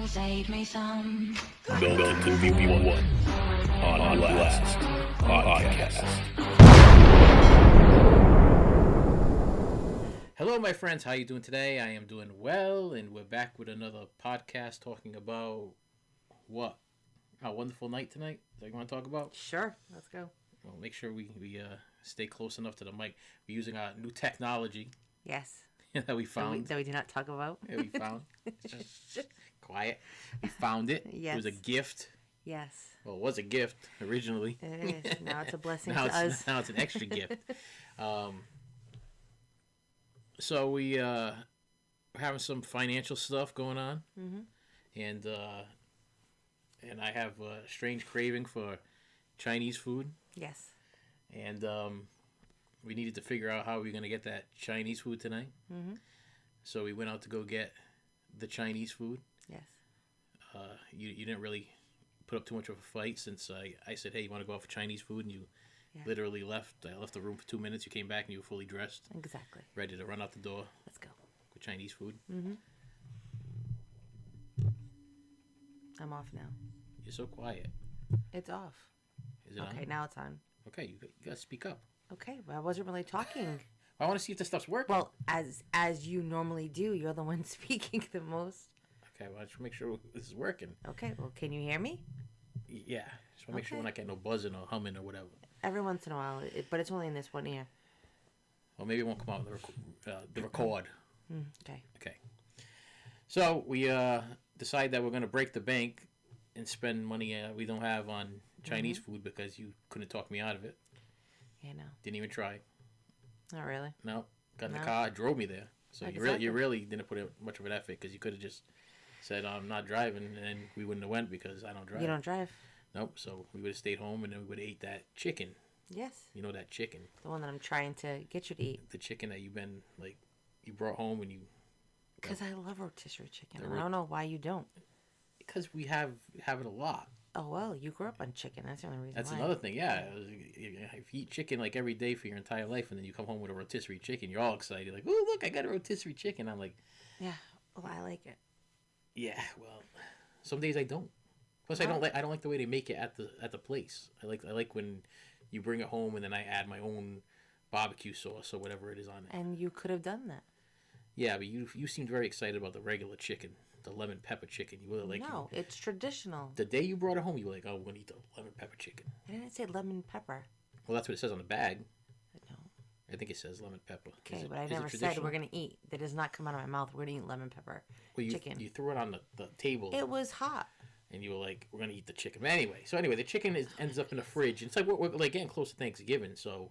save me some. MeltingMovies1 On Blast podcast. Hello, my friends. How you doing today? I am doing well, and we're back with another podcast talking about what? Our wonderful night tonight. Is that what you want to talk about? Sure, let's go. Well, make sure we stay close enough to the mic. We're using our new technology Yes. that we found. That we did not talk about. Yeah, we found. Just quiet. We found it. Yes. It was a gift. Yes. Well, it was a gift originally. It is. Now it's a blessing now to it's, us. Now it's an extra gift. So we're having some financial stuff going on, and I have a strange craving for Chinese food, Yes. and we needed to figure out how we were gonna get that Chinese food tonight. So we went out to go get the Chinese food. Yes. You didn't really put up too much of a fight since I said, hey, you want to go out for Chinese food, and you literally left. I left the room for 2 minutes. You came back and you were fully dressed, Exactly. ready to run out the door Let's go. with Chinese food. I'm off now. You're so quiet. It's off. Is it Okay, on? now it's on. Okay, you gotta speak up. Okay, well, I wasn't really talking. I want to see if this stuff's working. Well, as you normally do, you're the one speaking the most. Okay, well, I just make sure this is working. Okay, well, can you hear me? Yeah, just want to make sure Okay. we're not getting no buzzing or humming or whatever. Every once in a while, but it's only in this one ear. Well, maybe it won't come out in the record. Okay. Okay. So we decide that we're going to break the bank and spend money we don't have on Chinese food because you couldn't talk me out of it. Yeah, no. Didn't even try. Not really. No. Got in the No. car, drove me there. So Exactly. you really didn't put in much of an effort because you could have just said, I'm not driving, and we wouldn't have went because I don't drive. You don't drive? Nope. So we would have stayed home, and then we would have ate that chicken. Yes. You know that chicken. The one that I'm trying to get you to eat. The chicken that you brought home and you... Because I love rotisserie chicken. The I don't know why you don't. Because we have it a lot. Oh, well, you grew up on chicken. That's the only reason That's why. another thing, yeah. If you eat chicken like every day for your entire life and then you come home with a rotisserie chicken, you're all excited. Like, oh, look, I got a rotisserie chicken. I'm like... Yeah, well, I like it. Yeah, well, some days I don't. Plus, I don't like the way they make it at the place. I like when you bring it home and then I add my own barbecue sauce or whatever it is on it. And you could have done that. Yeah, but you seemed very excited about the regular chicken, the lemon pepper chicken. You were like, No, it's traditional. the day you brought it home, you were like, oh, we're gonna eat the lemon pepper chicken. I didn't say lemon pepper. Well, that's what it says on the bag. No. I think it says lemon pepper. Okay, but is I it never said traditional? we're going to eat. That does not come out of my mouth. We're going to eat lemon pepper chicken. You threw it on the table. It was hot. And you were like, we're going to eat the chicken. But anyway, the chicken ends up in the fridge. It's like we're like getting close to Thanksgiving. So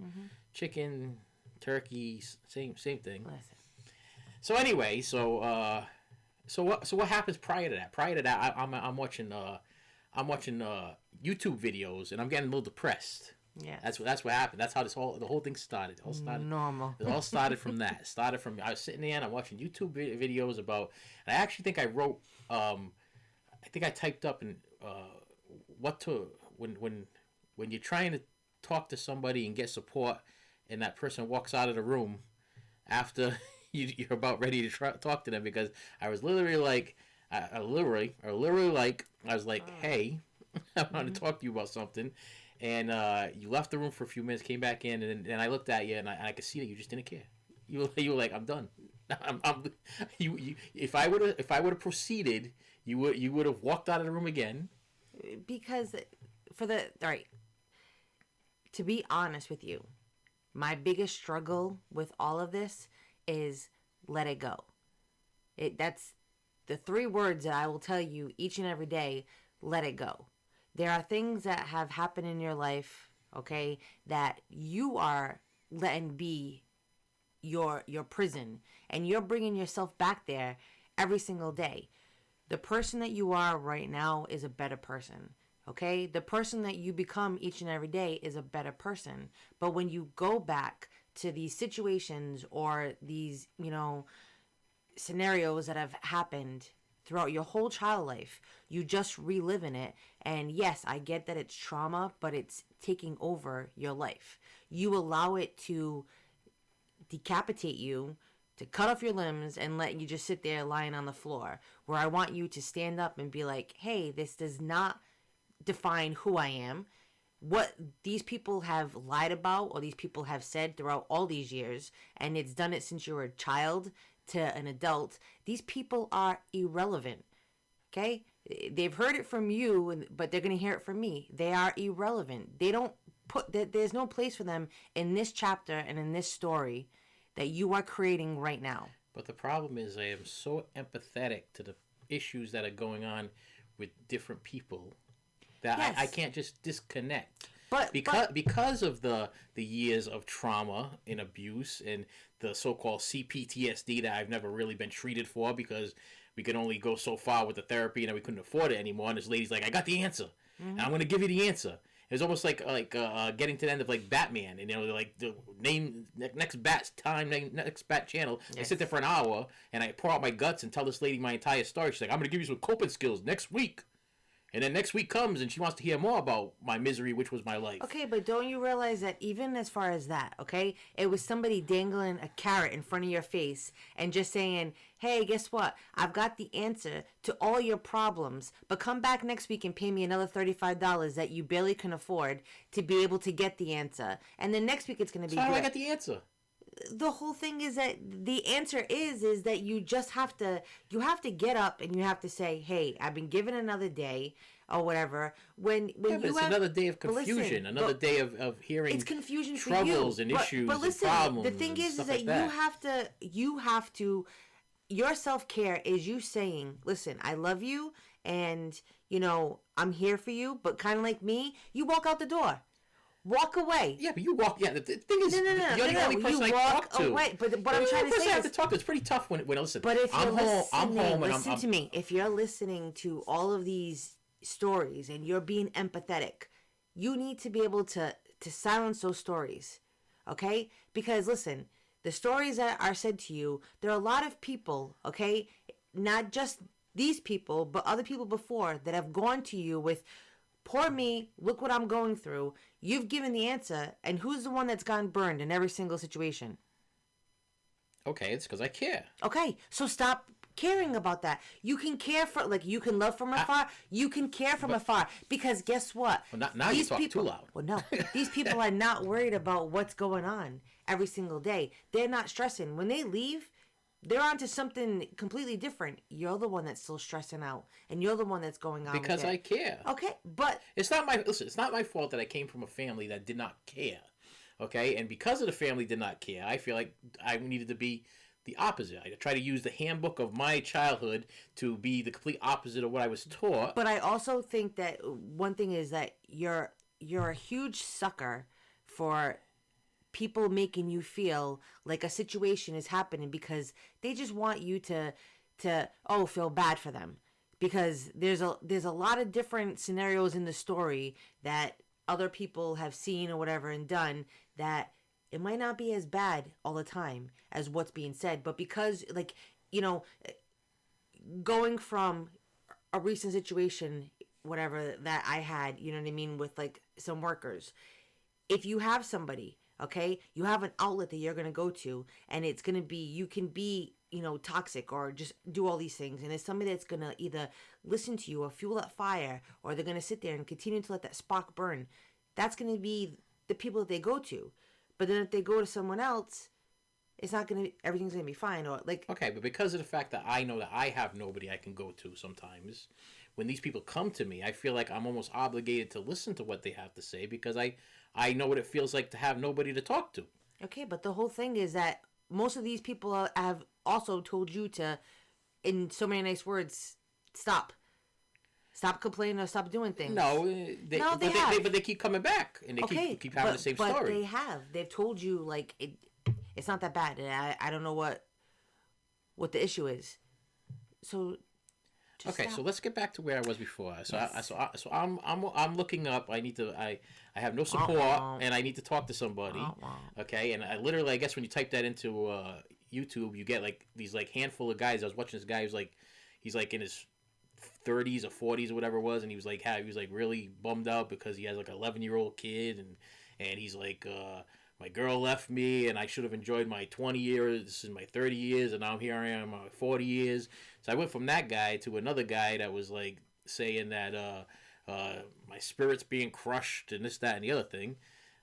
chicken, turkey, same thing. Listen. So anyway, so what happens prior to that? Prior to that, I'm watching YouTube videos and I'm getting a little depressed. Yeah. That's what happened. That's how the whole thing started. Normal. It all started from that. It started from I was sitting there and I'm watching YouTube videos about. And I actually think I wrote. I think I typed up and what to when you're trying to talk to somebody and get support, and that person walks out of the room after you're about ready to talk to them, because I was literally like, I was like, hey, I want to talk to you about something. And you left the room for a few minutes, came back in, and I looked at you, and I could see that you just didn't care. You were like, I'm done. If I would have proceeded, you would have walked out of the room again. Because all right, to be honest with you, my biggest struggle with all of this is let it go. That's the 3 words that I will tell you each and every day. Let it go. There are things that have happened in your life, okay, that you are letting be your prison, and you're bringing yourself back there every single day. The person that you are right now is a better person, okay? The person that you become each and every day is a better person. But when you go back to these situations or these, scenarios that have happened throughout your whole child life, you just reliving it. And yes, I get that it's trauma, but it's taking over your life. You allow it to decapitate you to cut off your limbs and let you just sit there lying on the floor, where I want you to stand up and be like, hey, this does not define who I am. What these people have lied about or these people have said throughout all these years, and it's done it since you were a child to an adult, these people are irrelevant. Okay? They've heard it from you, but they're going to hear it from me. They are irrelevant. They don't there's no place for them in this chapter and in this story that you are creating right now. But the problem is I am so empathetic to the issues that are going on with different people that Yes. I can't just disconnect. But Because of the years of trauma and abuse and the so-called CPTSD that I've never really been treated for, because we could only go so far with the therapy and we couldn't afford it anymore. And this lady's like, I got the answer. And I'm going to give you the answer. It's almost like getting to the end of like Batman, and like the next Bat's time, next Bat channel. Yes. I sit there for an hour and I pour out my guts and tell this lady my entire story. She's like, I'm gonna give you some coping skills next week, and then next week comes and she wants to hear more about my misery, which was my life. Okay, but don't you realize that even as far as that, okay, it was somebody dangling a carrot in front of your face and just saying, hey, guess what? I've got the answer to all your problems, but come back next week and pay me another $35 that you barely can afford to be able to get the answer. And then next week it's going to be So how do I good. get the answer? The whole thing is that the answer is that you just have to get up and you have to say, hey, I've been given another day or whatever. When but it's another day of confusion, another day of hearing it's confusion troubles for you. and issues but listen, and problems. the thing is stuff that like you have to your self-care is you saying, listen, I love you and I'm here for you, but kind of like me, you walk out the door. Walk away. Yeah, but you walk. Yeah, the thing is, no, you're the only person I talk to. Away. But what I'm trying to say I have is, to talk to. It's pretty tough when listen. But if you're I'm home, and listen to me. If you're listening to all of these stories and you're being empathetic, you need to be able to silence those stories, okay? Because listen, the stories that are said to you, there are a lot of people, okay, not just these people, but other people before that have gone to you with, poor me, look what I'm going through. You've given the answer, and who's the one that's gotten burned in every single situation? Okay, it's because I care. Okay, so stop caring about that. You can care for, like, you can love from afar. You can care from afar. Because guess what? Well, now you talk too loud. Well, no. These people are not worried about what's going on every single day. They're not stressing. When they leave, they're on to something completely different. You're the one that's still stressing out. And you're the one that's going on Because with it. I care. Okay, but It's not my fault that I came from a family that did not care. Okay? And because of the family did not care, I feel like I needed to be the opposite. I try to use the handbook of my childhood to be the complete opposite of what I was taught. But I also think that one thing is that you're a huge sucker for people making you feel like a situation is happening because they just want you to feel bad for them, because there's a lot of different scenarios in the story that other people have seen or whatever and done that it might not be as bad all the time as what's being said, but because, like, going from a recent situation, whatever, that I had, you know what I mean, with like some workers, if you have somebody, okay, you have an outlet that you're going to go to, and it's going to be, you can be, toxic or just do all these things, and it's somebody that's going to either listen to you or fuel that fire, or they're going to sit there and continue to let that spark burn. That's going to be the people that they go to. But then if they go to someone else, it's not going to, everything's going to be fine. Or like, Okay, but because of the fact that I know that I have nobody I can go to sometimes, when these people come to me, I feel like I'm almost obligated to listen to what they have to say because I know what it feels like to have nobody to talk to. okay, but the whole thing is that most of these people have also told you to, in so many nice words, stop complaining or stop doing things. No, have. but they keep coming back and they keep having the same but story. They have. They've told you like it's not that bad. And I don't know what the issue is. So just okay, stop. so let's get back to where I was before. So Yes. I'm looking up. I have no support and I need to talk to somebody. Okay, and I guess when you type that into YouTube, you get like these like handful of guys. I was watching this guy who's he's like in his 30s or 40s or whatever it was, and he was like really bummed out because he has like an 11-year-old kid and he's like my girl left me, and I should have enjoyed my 20 years and my 30 years, and now here I am, 40 years. So I went from that guy to another guy that was like saying that my spirit's being crushed and this, that, and the other thing.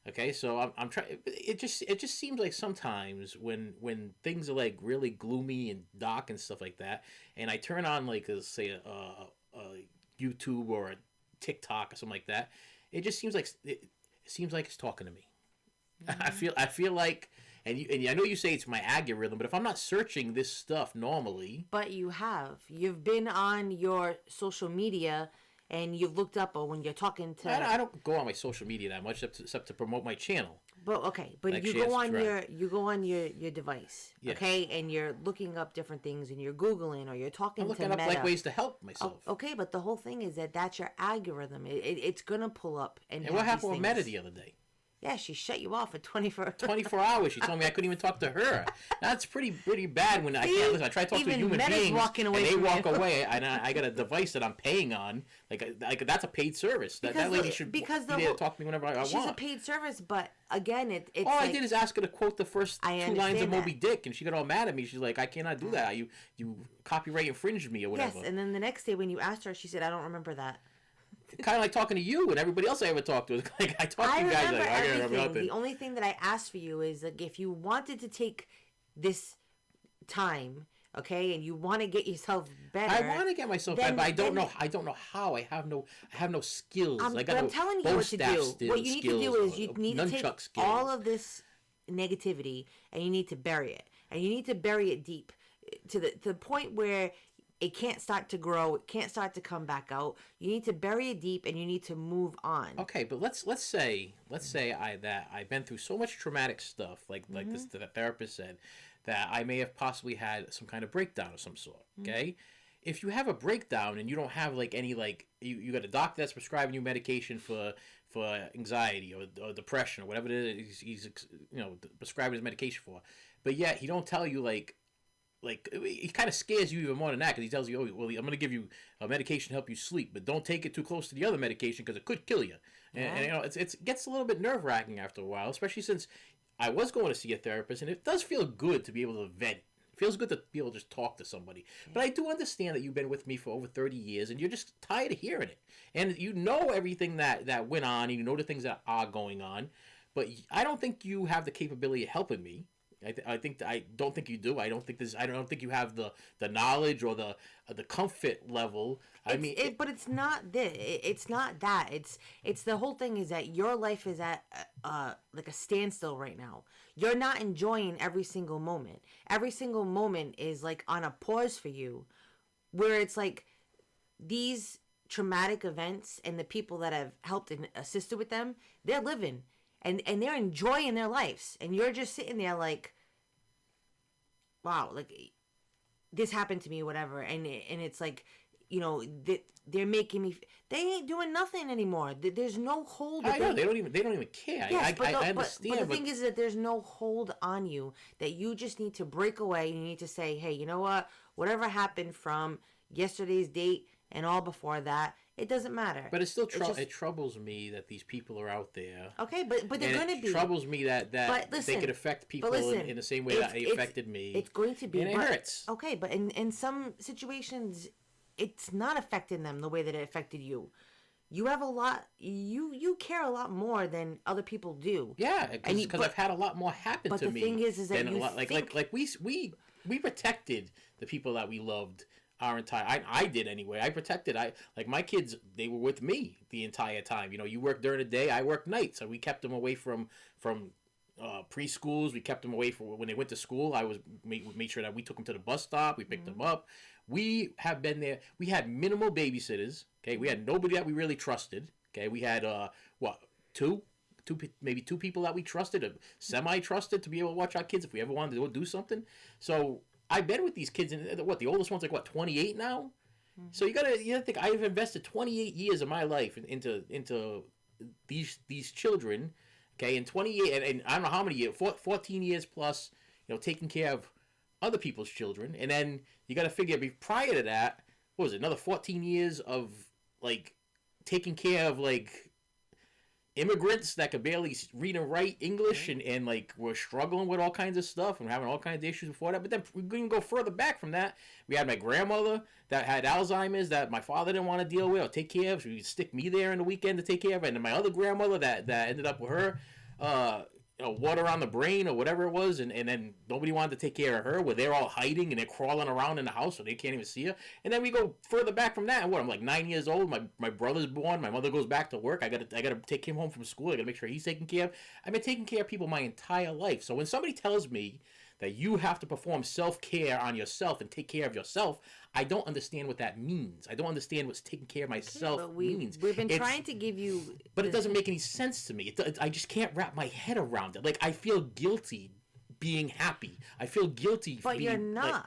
Okay, so I'm trying. It just seems like sometimes when things are like really gloomy and dark and stuff like that, and I turn on like a YouTube or a TikTok or something like that, it just seems like it's talking to me. Mm-hmm. I feel like, and I know you say it's my algorithm, but if I'm not searching this stuff normally, but you've been on your social media. And you've looked up, or when you're talking to... I don't go on my social media that much, except to promote my channel. But okay, but like you go on your device, yes. Okay, and you're looking up different things, and you're Googling, or you're talking I'm looking to up Meta. Like ways to help myself. Oh, okay, but the whole thing is that's your algorithm. It's gonna pull up and what happened with Meta the other day? Yeah, she shut you off for 24 hours. She told me I couldn't even talk to her. That's pretty bad when I can't listen. I try to talk to a human being, and they walk away, and I got a device that I'm paying on. Like that's a paid service. That lady should be there to talk to me whenever I want. She's a paid service, but again, it's all I did is ask her to quote the first 2 lines of Moby Dick, and she got all mad at me. She's like, I cannot do that. You copyright infringed me or whatever. Yes, and then the next day when you asked her, she said, I don't remember that. Kind of like talking to you and everybody else I ever talked to. Like I talk to you guys. Like, I can't remember nothing. The only thing that I asked for you is like if you wanted to take this time, okay, and you want to get yourself better. I want to get myself better, but I don't know how. I have no skills. I'm telling you what to do. What you need to do is you need to take all of this negativity and you need to bury it, and you need to bury it deep to the point where it can't start to grow. It can't start to come back out. You need to bury it deep, and you need to move on. Okay, but let's say I've been through so much traumatic stuff, like this the therapist said, that I may have possibly had some kind of breakdown of some sort. Okay, if you have a breakdown and you don't have like any like you got a doctor that's prescribing you medication for anxiety or depression or whatever it is he's prescribing his medication for, but yet he don't tell you like he kind of scares you even more than that because he tells you, oh, well, I'm going to give you a medication to help you sleep, but don't take it too close to the other medication because it could kill you. And it gets a little bit nerve-wracking after a while, especially since I was going to see a therapist, and it does feel good to be able to vent. It feels good to be able to just talk to somebody. But I do understand that you've been with me for over 30 years, and you're just tired of hearing it. And you know everything that went on, and you know the things that are going on, but I don't think you have the capability of helping me. I don't think you do. I don't think you have the knowledge or the comfort level. But it's not this. It's not that. It's the whole thing is that your life is at like a standstill right now. You're not enjoying every single moment. Every single moment is like on a pause for you, where it's like these traumatic events and the people that have helped and assisted with them, they're living. And they're enjoying their lives. And you're just sitting there like, wow, like, this happened to me, whatever. And it's like, they're making me... They ain't doing nothing anymore. There's no hold. I know. They don't even care. Yes, I understand. But the thing is that there's no hold on you. That you just need to break away. You need to say, hey, you know what? Whatever happened from yesterday's date and all before that, it doesn't matter. But it still it troubles me that these people are out there. Okay, but they're going to be. It troubles me that they could affect people in the same way that they affected me. It's going to be. And it hurts. Okay, but in some situations, it's not affecting them the way that it affected you. You have a lot. You care a lot more than other people do. Yeah, because I've had a lot more happen to me. But the thing is that you we protected the people that we loved. Our entire, I did anyway. I protected. Like my kids, they were with me the entire time. You worked during the day, I worked nights, so we kept them away from preschools. We kept them away from when they went to school. I made sure that we took them to the bus stop. We picked them up. We have been there. We had minimal babysitters. Okay, we had nobody that we really trusted. Okay, we had maybe two people that we trusted, semi-trusted to be able to watch our kids if we ever wanted to go do something. So I've been with these kids, and the oldest one's like 28 now. Mm-hmm. So you gotta think I've invested 28 years of my life into these children, okay, and 28 and I don't know how many years, 14 years plus, taking care of other people's children, and then you gotta figure prior to that, what was it, another 14 years of like taking care of like immigrants that could barely read and write English, and like were struggling with all kinds of stuff and having all kinds of issues before that. But then we can go further back from that. We had my grandmother that had Alzheimer's that my father didn't want to deal with or take care of, so he'd stick me there in the weekend to take care of it. And then my other grandmother that ended up with her water on the brain or whatever it was, and then nobody wanted to take care of her, where they're all hiding and they're crawling around in the house so they can't even see her. And then we go further back from that, and I'm like 9 years old, my brother's born, my mother goes back to work, I gotta take him home from school, I gotta make sure he's taken care of. I've been taking care of people my entire life. So when somebody tells me that you have to perform self-care on yourself and take care of yourself, I don't understand what that means. I don't understand what's taking care of myself means. We've been trying to give you... But it doesn't make any sense to me. I just can't wrap my head around it. Like, I feel guilty being happy. I feel guilty for being... But you're not. Like,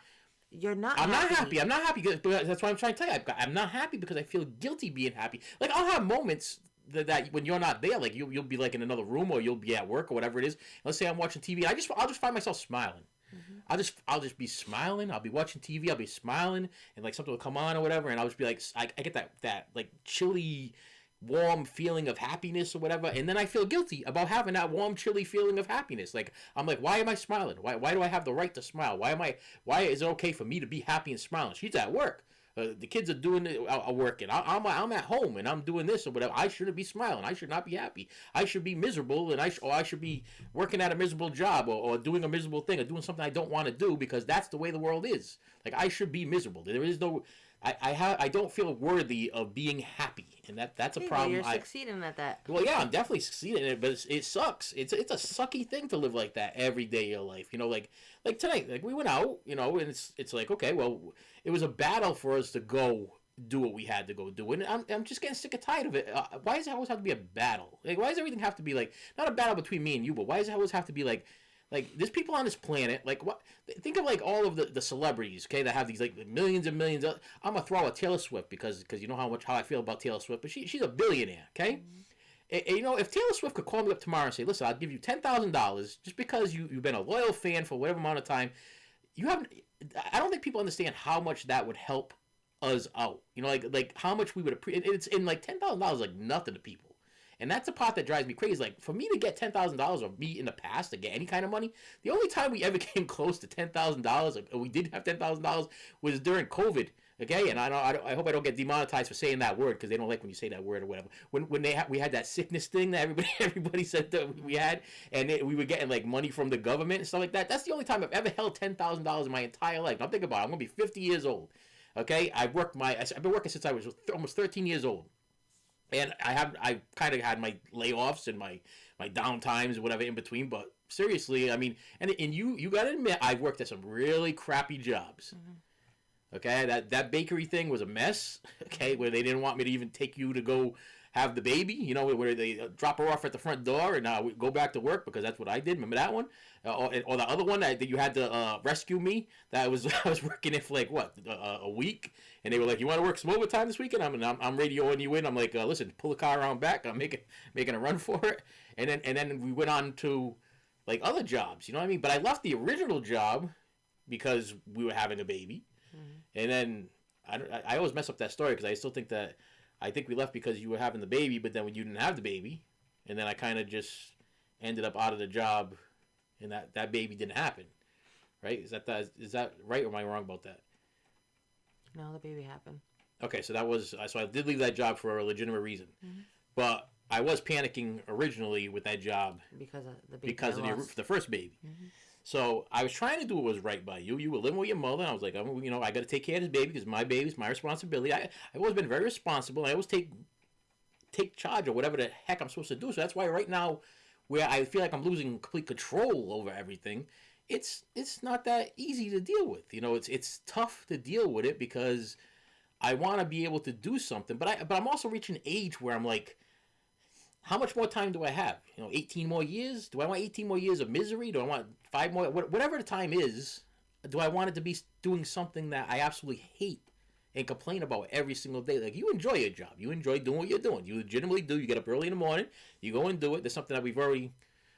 you're not I'm not happy. I'm not happy. Because, that's what I'm trying to tell you. I'm not happy because I feel guilty being happy. Like, I'll have moments that when you're not there, like, you'll be, like, in another room or you'll be at work or whatever it is. Let's say I'm watching TV. I'll just find myself smiling. Mm-hmm. I'll just be smiling. I'll be watching TV. I'll be smiling, and like something will come on or whatever, and I'll just be like, I get that like chilly, warm feeling of happiness or whatever, and then I feel guilty about having that warm, chilly feeling of happiness. Like, I'm like, why am I smiling? Why do I have the right to smile? Why is it okay for me to be happy and smiling? She's at work. The kids are working. I'm at home and I'm doing this or whatever. I shouldn't be smiling. I should not be happy. I should be miserable, and I should be working at a miserable job or doing a miserable thing or doing something I don't want to do, because that's the way the world is. Like, I should be miserable. There is no. I don't feel worthy of being happy, and that's a problem. You're succeeding at that. Well, yeah, I'm definitely succeeding at it, but it sucks. It's a sucky thing to live like that every day of your life. You know, like tonight, like we went out, you know, and it's like, okay, well, it was a battle for us to go do what we had to go do, and I'm just getting sick and tired of it. Why does it always have to be a battle? Like, why does everything have to be like, not a battle between me and you, but why does it always have to be like there's people on this planet, like, what? Think of like all of the celebrities, okay, that have these like millions and millions of, I'm gonna throw out Taylor Swift because you know how I feel about Taylor Swift, but she's a billionaire, okay? And, you know, if Taylor Swift could call me up tomorrow and say, listen, I'll give you $10,000 just because you've been a loyal fan for whatever amount of time, I don't think people understand how much that would help us out. You know, like how much we would appreciate. It's in like $10,000 is like nothing to people. And that's the part that drives me crazy. Like, for me to get $10,000, or me in the past to get any kind of money, the only time we ever came close to $10,000, or we did have $10,000, was during COVID. Okay, and I hope I don't get demonetized for saying that word, because they don't like when you say that word or whatever. When we had that sickness thing that everybody said that we had, and we were getting like money from the government and stuff like that. That's the only time I've ever held $10,000 in my entire life. Now think about it. I'm gonna be 50 years old. Okay, I've been working since I was almost 13 years old. And I kind of had my layoffs and my down times or whatever in between, but seriously, I mean, and you got to admit, I've worked at some really crappy jobs. Mm-hmm. Okay, that bakery thing was a mess. Okay, where they didn't want me to even take you to go have the baby, you know, where they drop her off at the front door and we go back to work, because that's what I did. Remember that one? Or the other one that you had to rescue me? That was I was working it for like a week, and they were like, "You want to work some overtime this weekend?" I'm radioing you in. I'm like, "Listen, pull the car around back. I'm making a run for it." And then we went on to like other jobs. You know what I mean? But I left the original job because we were having a baby, and then I always mess up that story, because I still think that. I think we left because you were having the baby, but then when you didn't have the baby, and then I kind of just ended up out of the job, and that baby didn't happen, right? Is that right, or am I wrong about that? No, the baby happened. Okay, so I did leave that job for a legitimate reason, but I was panicking originally with that job because of the baby. Because of the first baby. Mm-hmm. So I was trying to do what was right by you. You were living with your mother. And I was like, I got to take care of this baby because my baby's my responsibility. I've always been very responsible. I always take charge of whatever the heck I'm supposed to do. So that's why right now, where I feel like I'm losing complete control over everything, it's not that easy to deal with. You know, it's tough to deal with it because I want to be able to do something, but I'm also reaching an age where I'm like, how much more time do I have? 18 more years? Do I want 18 more years of misery? Do I want 5 more? Whatever the time is, do I want it to be doing something that I absolutely hate and complain about every single day? Like, you enjoy your job. You enjoy doing what you're doing. You legitimately do. You get up early in the morning. You go and do it. There's something that we've already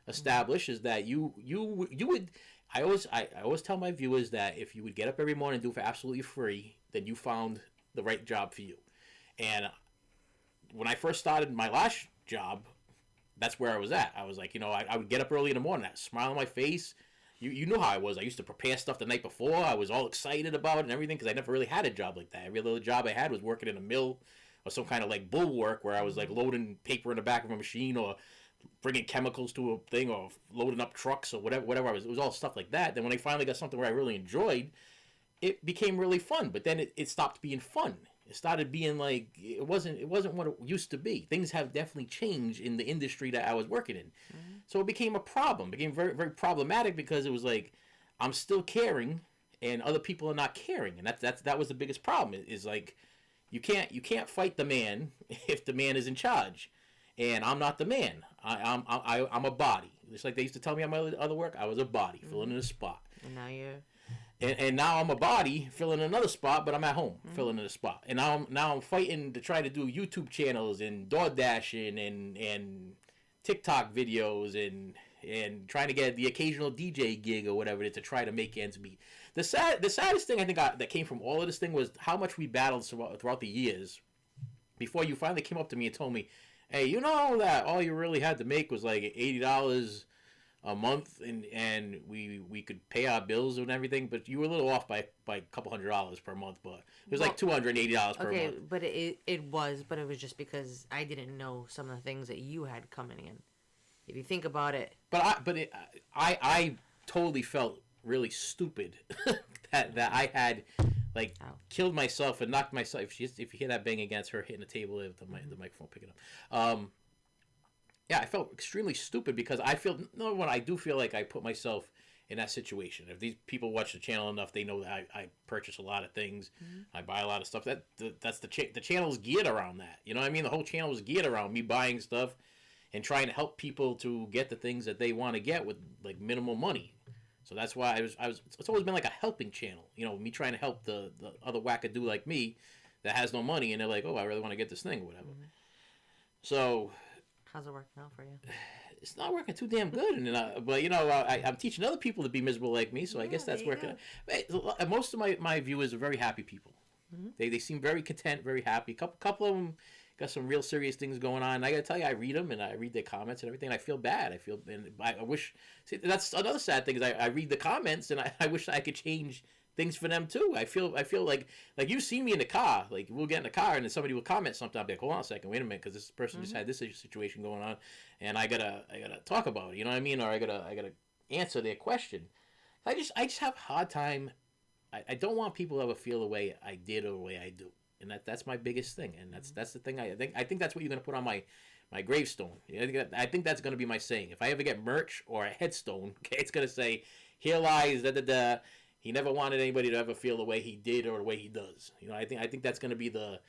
established is that you would. I always tell my viewers that if you would get up every morning and do it for absolutely free, then you found the right job for you. And when I first started my last job, that's where I was at. I was like, I would get up early in the morning, that smile on my face. You know how I was. I used to prepare stuff the night before. I was all excited about it and everything because I never really had a job like that. Every little job I had was working in a mill or some kind of like bull work where I was like loading paper in the back of a machine or bringing chemicals to a thing or loading up trucks or whatever. It was all stuff like that. Then when I finally got something where I really enjoyed, it became really fun. But then it stopped being fun. It started being like it wasn't what it used to be. Things have definitely changed in the industry that I was working in. So it became a problem. It became very, very problematic because it was like I'm still caring and other people are not caring. And that was the biggest problem. Is like you can't fight the man if the man is in charge. And I'm not the man. I'm a body. Just like they used to tell me on my other work, I was a body filling in a spot. And now you're. And now I'm a body filling another spot, but I'm at home filling in a spot. And now I'm fighting to try to do YouTube channels and DoorDashing and TikTok videos and trying to get the occasional DJ gig or whatever to try to make ends meet. The saddest thing I think that came from all of this thing was how much we battled throughout the years before you finally came up to me and told me, hey, you know that all you really had to make was like $80 a month and we could pay our bills and everything, but you were a little off by a couple $100 per month, but it was like $280 per month. Okay, but it was just because I didn't know some of the things that you had coming in. If you think about it. I totally felt really stupid that I had like killed myself and knocked myself. If you hear that bang against her hitting the table, the microphone picking up. Yeah, I felt extremely stupid because I do feel like I put myself in that situation. If these people watch the channel enough, they know that I purchase a lot of things. I buy a lot of stuff. That's the channel's geared around that. You know what I mean? The whole channel is geared around me buying stuff and trying to help people to get the things that they want to get with like minimal money. So that's why it's always been like a helping channel. Me trying to help the other wackadoo like me that has no money and they're like, oh, I really want to get this thing or whatever. So. How's it working out for you? It's not working too damn good, but I'm teaching other people to be miserable like me, so I guess that's working. Most of my viewers are very happy people. They seem very content, very happy. Couple of them got some real serious things going on. And I gotta tell you, I read them and I read their comments and everything. And I feel bad. I wish. See, that's another sad thing is I read the comments and I wish I could change things for them too. I feel like you see me in the car, like we'll get in the car and then somebody will comment something. I'll be like, hold on a second, wait a minute, because this person just had this situation going on, and I gotta talk about it. You know what I mean? Or I gotta answer their question. I just have a hard time. I don't want people to ever feel the way I did or the way I do, and that's my biggest thing. And that's the thing. I think that's what you're gonna put on my gravestone. I think that's gonna be my saying. If I ever get merch or a headstone, okay, it's gonna say, "Here lies da." He never wanted anybody to ever feel the way he did or the way he does. I think that's going to be the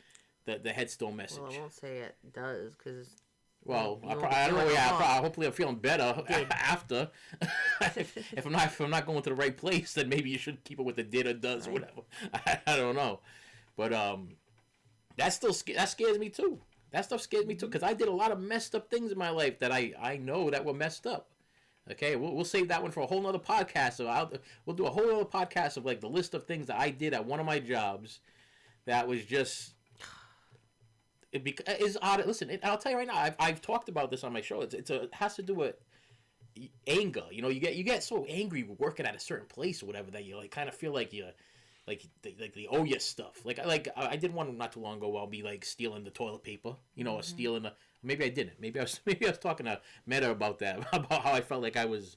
headstone message. Well, I won't say it does because. Well, I don't know. Yeah, hopefully I'm feeling better after. if I'm not going to the right place, then maybe you should keep it with the did or does or whatever. I don't know, but that scares me too. That stuff scares me too because I did a lot of messed up things in my life that I know that were messed up. Okay, we'll save that one for a whole nother podcast. So we'll do a whole other podcast of like the list of things that I did at one of my jobs that was just is odd. Listen, I'll tell you right now. I've talked about this on my show. It has to do with anger. You get so angry working at a certain place or whatever that you like kind of feel like you they owe you stuff. Like I did one not too long ago where I'll be like stealing the toilet paper. Or stealing the. Maybe I didn't. Maybe I was talking to Meta about that, about how I felt like I was,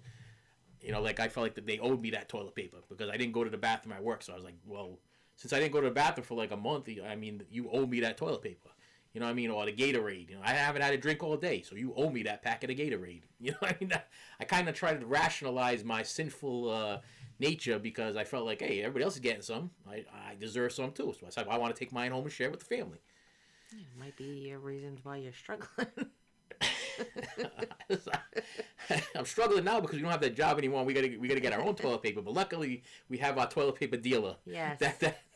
like I felt like that they owed me that toilet paper because I didn't go to the bathroom at work. So I was like, well, since I didn't go to the bathroom for like a month, I mean, you owe me that toilet paper. You know what I mean? Or the Gatorade. I haven't had a drink all day, so you owe me that packet of Gatorade. You know what I mean? I kind of tried to rationalize my sinful nature because I felt like, hey, everybody else is getting some. I deserve some too. So I said, I want to take mine home and share with the family. It might be reasons why you're struggling. I'm struggling now because we don't have that job anymore. We gotta get our own toilet paper. But luckily, we have our toilet paper dealer. Yes.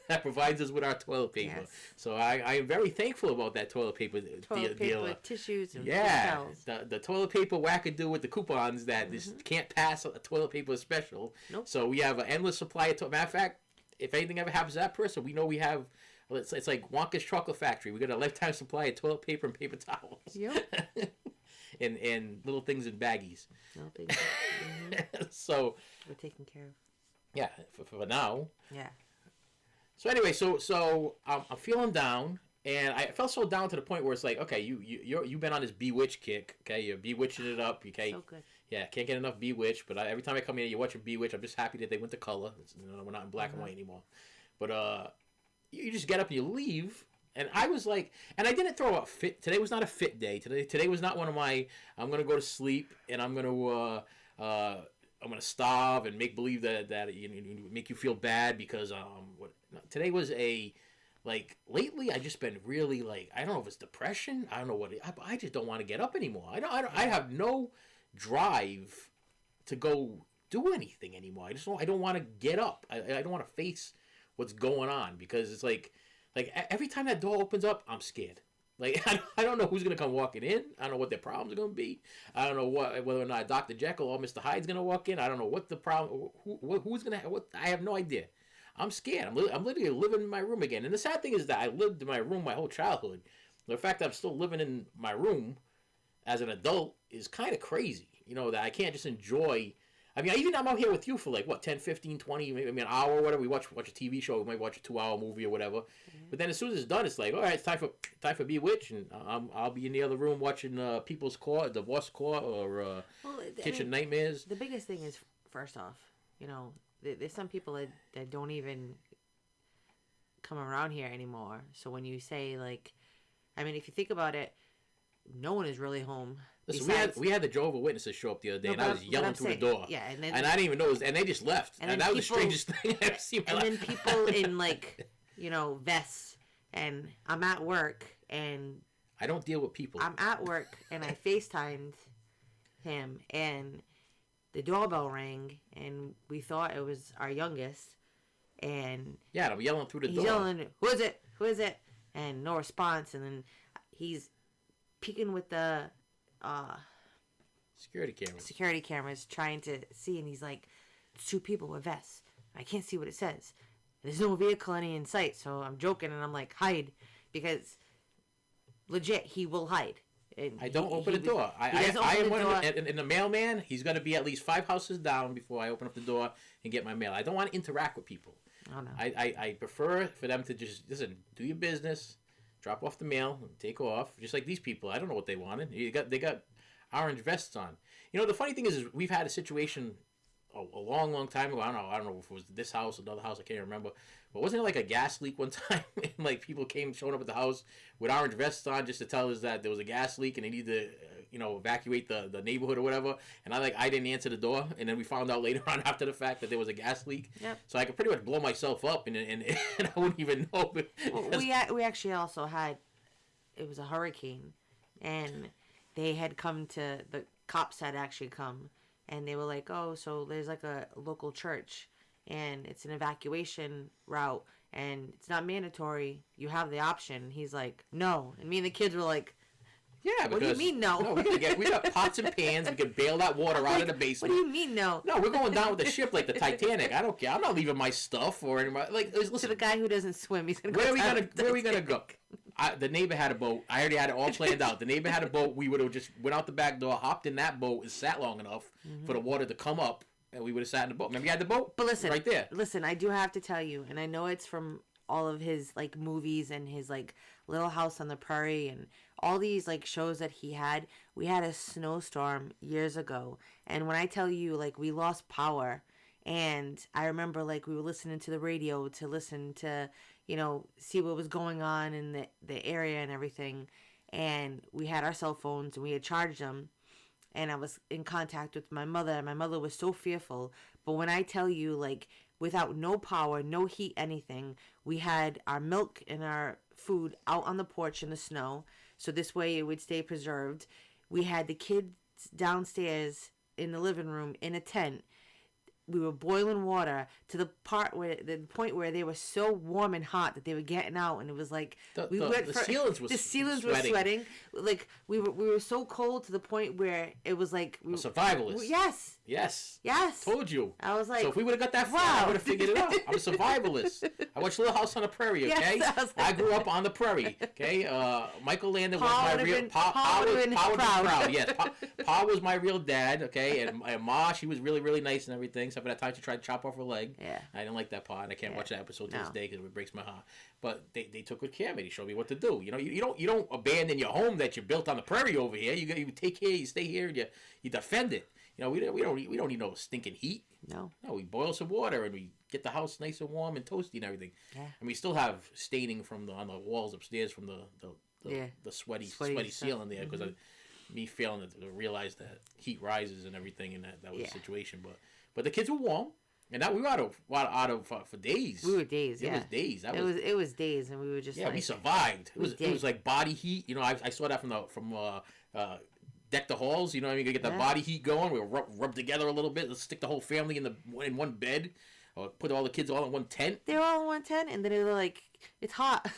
That provides us with our toilet paper. Yes. So I am very thankful about that toilet paper dealer. Tissues, and towels. The toilet paper wackadoo with the coupons that just can't pass a toilet paper special. Nope. So we have an endless supply of matter of fact, if anything ever happens to that person, we know we have. It's like Wonka's Chocolate Factory. We got a lifetime supply of toilet paper and paper towels. Yep. and little things in baggies. No big. Mm-hmm. So We're taken care of. yeah, for now. Yeah. So anyway, so I'm feeling down, and I felt so down to the point where it's like, okay, you've been on this Bewitched kick, okay, you're bewitching it up, okay, So good. yeah, can't get enough Bewitched. But every time I come in, you watch a Bewitched. I'm just happy that they went to color. We're not in black and white anymore. But you just get up and you leave, and I was like, and I didn't throw a fit. Today was not a fit day. Today was not one of my. I'm gonna go to sleep and I'm gonna starve and make believe that make you feel bad because today was a like lately I just been really like I don't know if it's depression, I don't know what I just don't want to get up anymore. I have no drive to go do anything anymore. I don't want to get up. I don't want to face what's going on because it's like every time that door opens up I'm scared. Like I don't know who's gonna come walking in. I don't know what their problems are gonna be. I don't know whether or not Dr. Jekyll or Mr. Hyde's gonna walk in. I don't know what the problem. Who's gonna what? I have no idea. I'm scared. I'm literally living in my room again. And the sad thing is that I lived in my room my whole childhood. The fact that I'm still living in my room as an adult is kind of crazy. That I can't just enjoy. I mean, I'm out here with you for like, what, 10, 15, 20, maybe an hour or whatever. We watch a TV show. We might watch a 2-hour movie or whatever. Mm-hmm. But then as soon as it's done, it's like, all right, it's time for Bewitched. And I'll be in the other room watching People's Court, Divorce Court, or Kitchen Nightmares. The biggest thing is, first off, there's some people that don't even come around here anymore. So when you say, like, I mean, if you think about it, no one is really home. Listen, we had the Jehovah's Witnesses show up the other day, and I was yelling through the door. Yeah, and I didn't even know, and they just left. And that was the strangest thing I've ever seen in my life. And then people in, like, vests, and I'm at work, and... I don't deal with people. I'm at work, and I FaceTimed him, and the doorbell rang, and we thought it was our youngest, and... Yeah, I'm yelling through the door. He's yelling, who is it? Who is it? And no response, and then he's peeking with the... security cameras trying to see, and he's like, it's 2 people with vests. I can't see what it says. There's no vehicle any in sight, so I'm joking, and I'm like, hide, because legit, he will hide. And I don't open the door. I am one of the, and the mailman, he's going to be at least 5 houses down before I open up the door and get my mail. I don't want to interact with people. Oh, no. I prefer for them to just, listen, do your business, drop off the mail, and take off. Just like these people. I don't know what they wanted. They got orange vests on. The funny thing is we've had a situation a long, long time ago. I don't know if it was this house, another house, I can't remember. But wasn't it like a gas leak one time? And like people showing up at the house with orange vests on just to tell us that there was a gas leak and they needed to, evacuate the neighborhood or whatever. And I didn't answer the door. And then we found out later on after the fact that there was a gas leak. Yep. So I could pretty much blow myself up and I wouldn't even know. Well, we actually also had, it was a hurricane, and they had come to, the cops had actually come, and they were like, oh, so there's like a local church, and it's an evacuation route, and it's not mandatory. You have the option. He's like, no. And me and the kids were like, yeah, what do you mean no? No, we got pots and pans. We can bail that water out of the basement. What do you mean no? No, we're going down with the ship like the Titanic. I don't care. I'm not leaving my stuff or anything. Like, listen, to the guy who doesn't swim, he's gonna go. Where are we gonna go? The neighbor had a boat. I already had it all planned out. The neighbor had a boat. We would have just went out the back door, hopped in that boat, and sat long enough for the water to come up, and we would have sat in the boat. Remember, you had the boat? But listen, right there. Listen, I do have to tell you, and I know it's from all of his like movies and his like Little House on the Prairie and all these like shows that he had. We had a snowstorm years ago, and when I tell you like we lost power, and I remember like we were listening to the radio to listen to, see what was going on in the area and everything, and we had our cell phones and we had charged them, and I was in contact with my mother, and my mother was so fearful. But when I tell you, like, without no power, no heat, anything, we had our milk and our food out on the porch in the snow, so this way it would stay preserved. We had the kids downstairs in the living room in a tent. we were boiling water to the point where they were so warm and hot that they were getting out, and it was like the ceilings were sweating. Like we were so cold to the point where it was like a survivalist. Yes. Told you. I was like, so if we would have got that far, I would have figured it out. I'm a survivalist. I watched Little House on the Prairie. Okay, Yes, I grew up on the prairie. Okay, Michael Landon was Pa my real. Pa would have been proud. Yes, Pa was my real dad. Okay, and Ma, she was really, really nice and everything. Except for that time she tried to chop off her leg. Yeah. I didn't like that Pa, and I can't watch that episode to this day because it breaks my heart. But they took good care of me. They showed me what to do. You know, you don't abandon your home that you built on the prairie over here. You take care. You stay here. And you defend it. You know, we don't need no stinking heat. No, we boil some water and we get the house nice and warm and toasty and everything. Yeah. And we still have staining on the walls upstairs from the sweaty ceiling there because me failing to realize that heat rises and everything, and that was the situation. But the kids were warm, and that we were out of for days. We were days. It was days. It was days, and we were just we survived. It was like body heat. You know, I saw that from Deck the Halls. You know what I mean? You get the body heat going. We rub together a little bit. Let's stick the whole family in one bed. Or put all the kids all in one tent. They were all in one tent, and then they were like, "It's hot."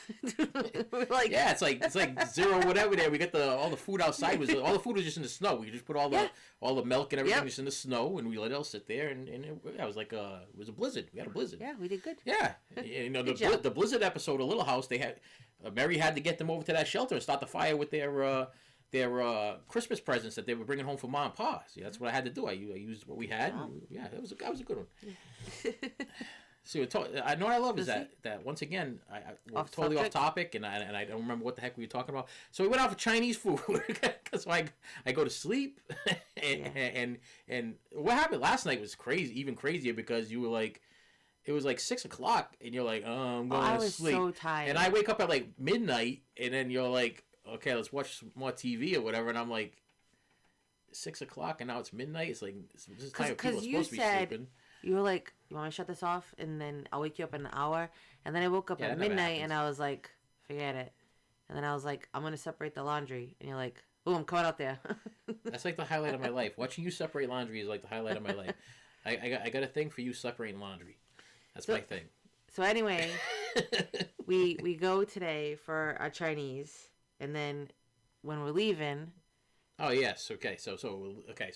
We're like, yeah, it's like zero whatever. There, we got all the food outside. All the food was just in the snow. We just put all the milk and everything just in the snow, and we let it all sit there. And it was like it was a blizzard. We had a blizzard. Yeah, we did good. Yeah, you know the blizzard episode of Little House. They had Mary had to get them over to that shelter and start the fire with their Christmas presents that they were bringing home from Mom and Pa. See, that's what I had to do. I used what we had. Wow. Yeah, that was a good one. See, I know what I love is that once again we're totally off topic, and I don't remember what the heck we were talking about. So we went out for Chinese food because I go to sleep, and what happened last night was crazy, even crazier because you were like. It was like 6 o'clock, and you're like, "Oh, I'm going to sleep." I was so tired. And I wake up at like midnight, and then you're like, "Okay, let's watch some more TV or whatever." And I'm like, 6 o'clock, and now it's midnight. It's like this time people are supposed to be sleeping. You were like, "You want me to shut this off?" And then I'll wake you up in an hour. And then I woke up at midnight, and I was like, "Forget it." And then I was like, "I'm gonna separate the laundry," and you're like, "Oh, I'm coming out there." That's like the highlight of my life. Watching you separate laundry is like the highlight of my life. I got a thing for you separating laundry. That's my thing. So anyway, we go today for our Chinese, and then when we're leaving. Oh yes, okay. So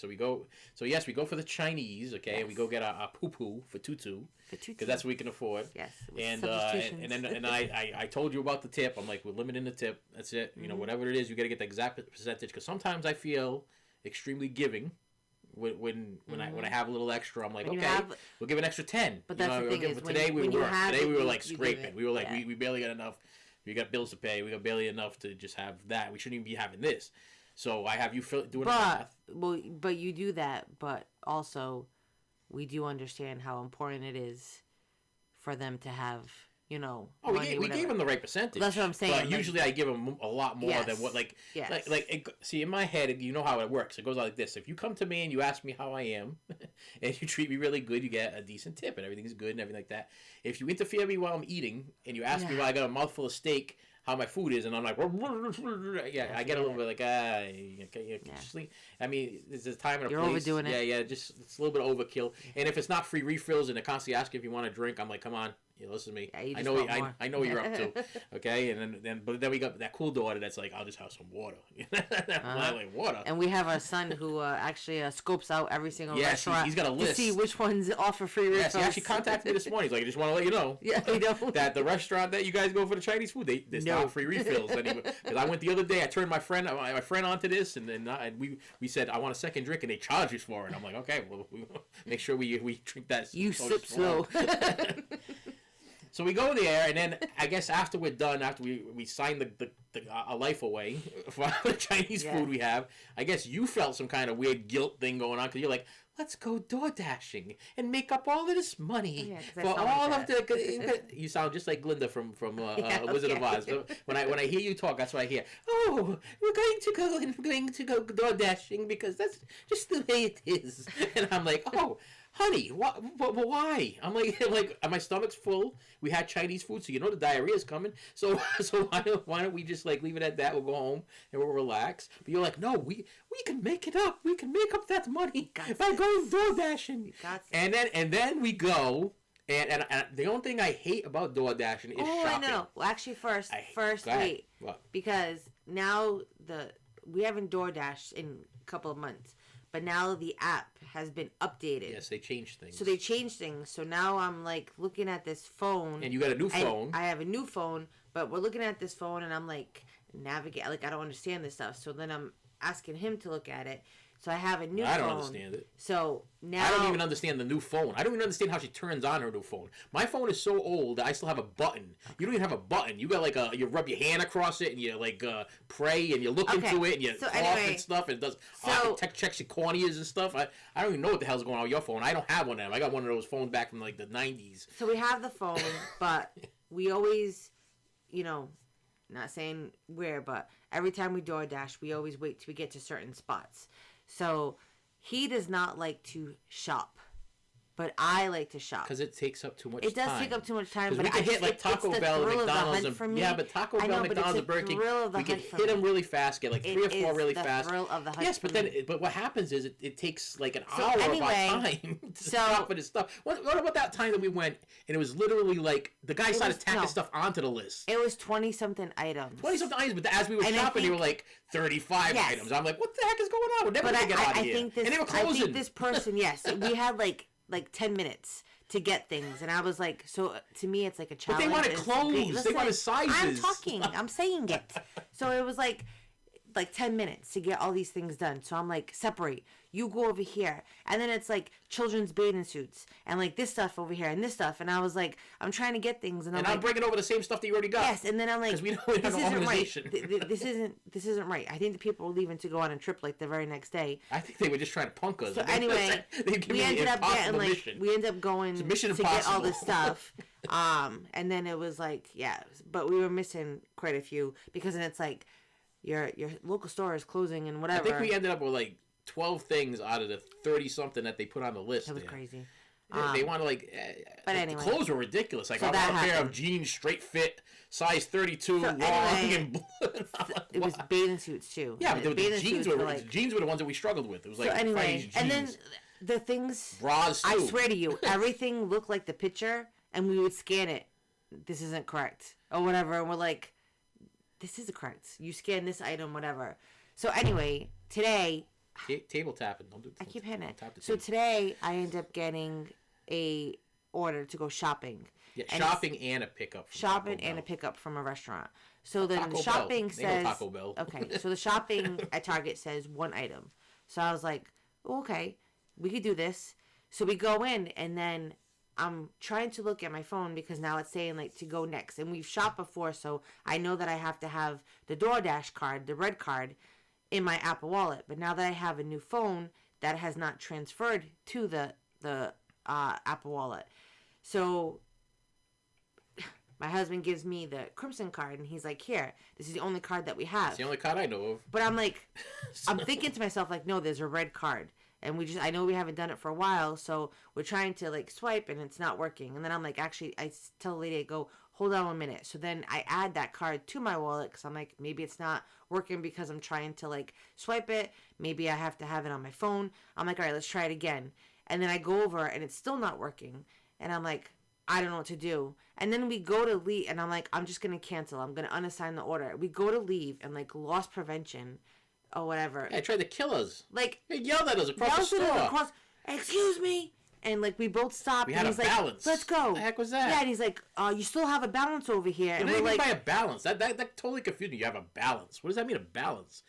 we go. So yes, we go for the Chinese. Okay, and we go get our poo poo for tutu because that's what we can afford. Yes. And I told you about the tip. I'm like, we're limiting the tip. That's it. You know, whatever it is, you got to get the exact percentage because sometimes I feel extremely giving. When I have a little extra, I'm like, okay, we'll give an extra 10. But that's the thing is, today we were like scraping. We were like, we barely got enough. We got bills to pay. We got barely enough to just have that. We shouldn't even be having this. So I have you doing the math. But you do that. But also, we do understand how important it is for them to have. You know, we gave them the right percentage. That's what I'm saying. But usually I give them a lot more than what, see, in my head, you know how it works. It goes like this. If you come to me and you ask me how I am, and you treat me really good, you get a decent tip, and everything's good and everything like that. If you interfere me while I'm eating, and you ask me while I got a mouthful of steak, how my food is, and I'm like, I get a little bit like, sleep. I mean, there's a time and a place. You're overdoing it. Yeah, just it's a little bit of overkill. And if it's not free refills and they're constantly asking if you want a drink, I'm like, come on. Listen to me. Yeah, I know what you're up to. Okay, and then we got that cool daughter that's like, I'll just have some water. Like water. And we have our son who actually scopes out every single restaurant. He's got a list to see which ones offer free refills. He actually contacted me this morning. He's like, I just want to let you know. That the restaurant that you guys go for the Chinese food, there's not free refills anymore. Because I went the other day, I turned my friend onto this, and we said I want a second drink, and they charged us for it. I'm like, okay, well, we make sure we drink that. You sip slow. So we go there, and then I guess after we're done, after we sign a life away for the Chinese food we have, I guess you felt some kind of weird guilt thing going on because you're like, let's go DoorDashing and make up all of this this for all of the. You sound just like Glinda from Wizard of Oz. So when I hear you talk, that's what I hear. Oh, we're going to go DoorDashing because that's just the way it is. And I'm like, oh. honey, why? I'm like, my stomach's full. We had Chinese food, so you know the diarrhea's coming. So why don't we just like leave it at that? We'll go home and we'll relax. But you're like, no, we can make it up. We can make up that money by going DoorDashing. And then we go. And the only thing I hate about DoorDashing is shopping. I know. Well, actually, first, wait. What? Because now we haven't DoorDashed in a couple of months. But now the app has been updated. Yes, they changed things. So they changed things. So now I'm like looking at this phone. And you got a new phone. I have a new phone, but we're looking at this phone and I'm like, navigate. Like, I don't understand this stuff. So then I'm asking him to look at it. So I have a new phone. I don't understand it. So now... I don't even understand the new phone. I don't even understand how she turns on her new phone. My phone is so old that I still have a button. You don't even have a button. You got like you rub your hand across it and you like pray and you look into it and you cough and stuff and it does checks your corneas and stuff. I don't even know what the hell's going on with your phone. I don't have one of them. I got one of those phones back from like the 90s. So we have the phone, but we always, not saying where, but every time we DoorDash, we always wait till we get to certain spots. So he does not like to shop, but I like to shop. Because it takes up too much time. It does take up too much time. But we can hit like Taco Bell and McDonald's. Yeah, but Taco Bell, McDonald's, and Burger King, we can hit them really fast, get like 3 or 4 really fast. Thrill of the hunt. Yes, but what happens is it takes like an hour of our time to shop for this stuff. What about that time that we went and it was literally like the guy started tacking stuff onto the list? It was 20-something items. 20-something items, but as we were shopping, they were like 35 items. I'm like, what the heck is going on? We're never going to get out of here. And they were closing. I think this person, yes, we had like 10 minutes to get things, and I was like, so to me it's like a challenge. But they wanted clothes. They wanted sizes. I'm saying it. So it was like 10 minutes to get all these things done. So I'm like, separate. You go over here. And then it's like children's bathing suits and like this stuff over here and this stuff. And I was like, I'm trying to get things. And I'm bringing over the same stuff that you already got. Yes. And then I'm like, because we don't have an organization. Right. This isn't right. I think the people were leaving to go on a trip like the very next day. I think they were just trying to punk us. So anyway, we ended up going to get all this stuff. And then it was like, but we were missing quite a few because then it's like, your local store is closing and whatever. I think we ended up with like 12 things out of the 30-something that they put on the list. It was crazy. They want to like... but anyway. The clothes were ridiculous. Like, I bought a pair of jeans, straight fit, size 32, long and blue. It was bathing suits too. Yeah, but the jeans were the ones that we struggled with. It was like, so anyway, and then the things... Bras too. I swear to you, everything looked like the picture, and we would scan it. This isn't correct. Or whatever, and we're like... This is correct. You scan this item, whatever. So anyway, today... Table tapping. Don't do it. I keep hitting it. So today, I end up getting a order to go shopping. Yeah, shopping and a pickup. Shopping and a pickup from a restaurant. So then the shopping says... Taco Bell. Okay, so the shopping at Target says 1 item. So I was like, okay, we could do this. So we go in, and then... I'm trying to look at my phone because now it's saying like to go next, and we've shopped before, so I know that I have to have the DoorDash card, the red card, in my Apple Wallet. But now that I have a new phone, that has not transferred to the Apple Wallet. So my husband gives me the Crimson card, and he's like, "Here, this is the only card that we have." It's the only card I know of. But I'm like, I'm thinking to myself like, no, there's a red card. And I know we haven't done it for a while, so we're trying to like swipe and it's not working. And then I'm like, actually, I tell the lady, I go, hold on 1 minute. So then I add that card to my wallet because I'm like, maybe it's not working because I'm trying to like swipe it. Maybe I have to have it on my phone. I'm like, all right, let's try it again. And then I go over and it's still not working. And I'm like, I don't know what to do. And then we go to leave and I'm like, I'm just going to cancel. I'm going to unassign the order. We go to leave and like loss prevention or whatever. Yeah, tried to kill us. Like, he yelled at us across the store. Excuse me. And like we both stopped. We had and he's a balance. Like, let's go. What the heck was that? Yeah, and he's like, you still have a balance over here. And we're what do you like, mean by a balance? That totally confused me. You have a balance. What does that mean, a balance?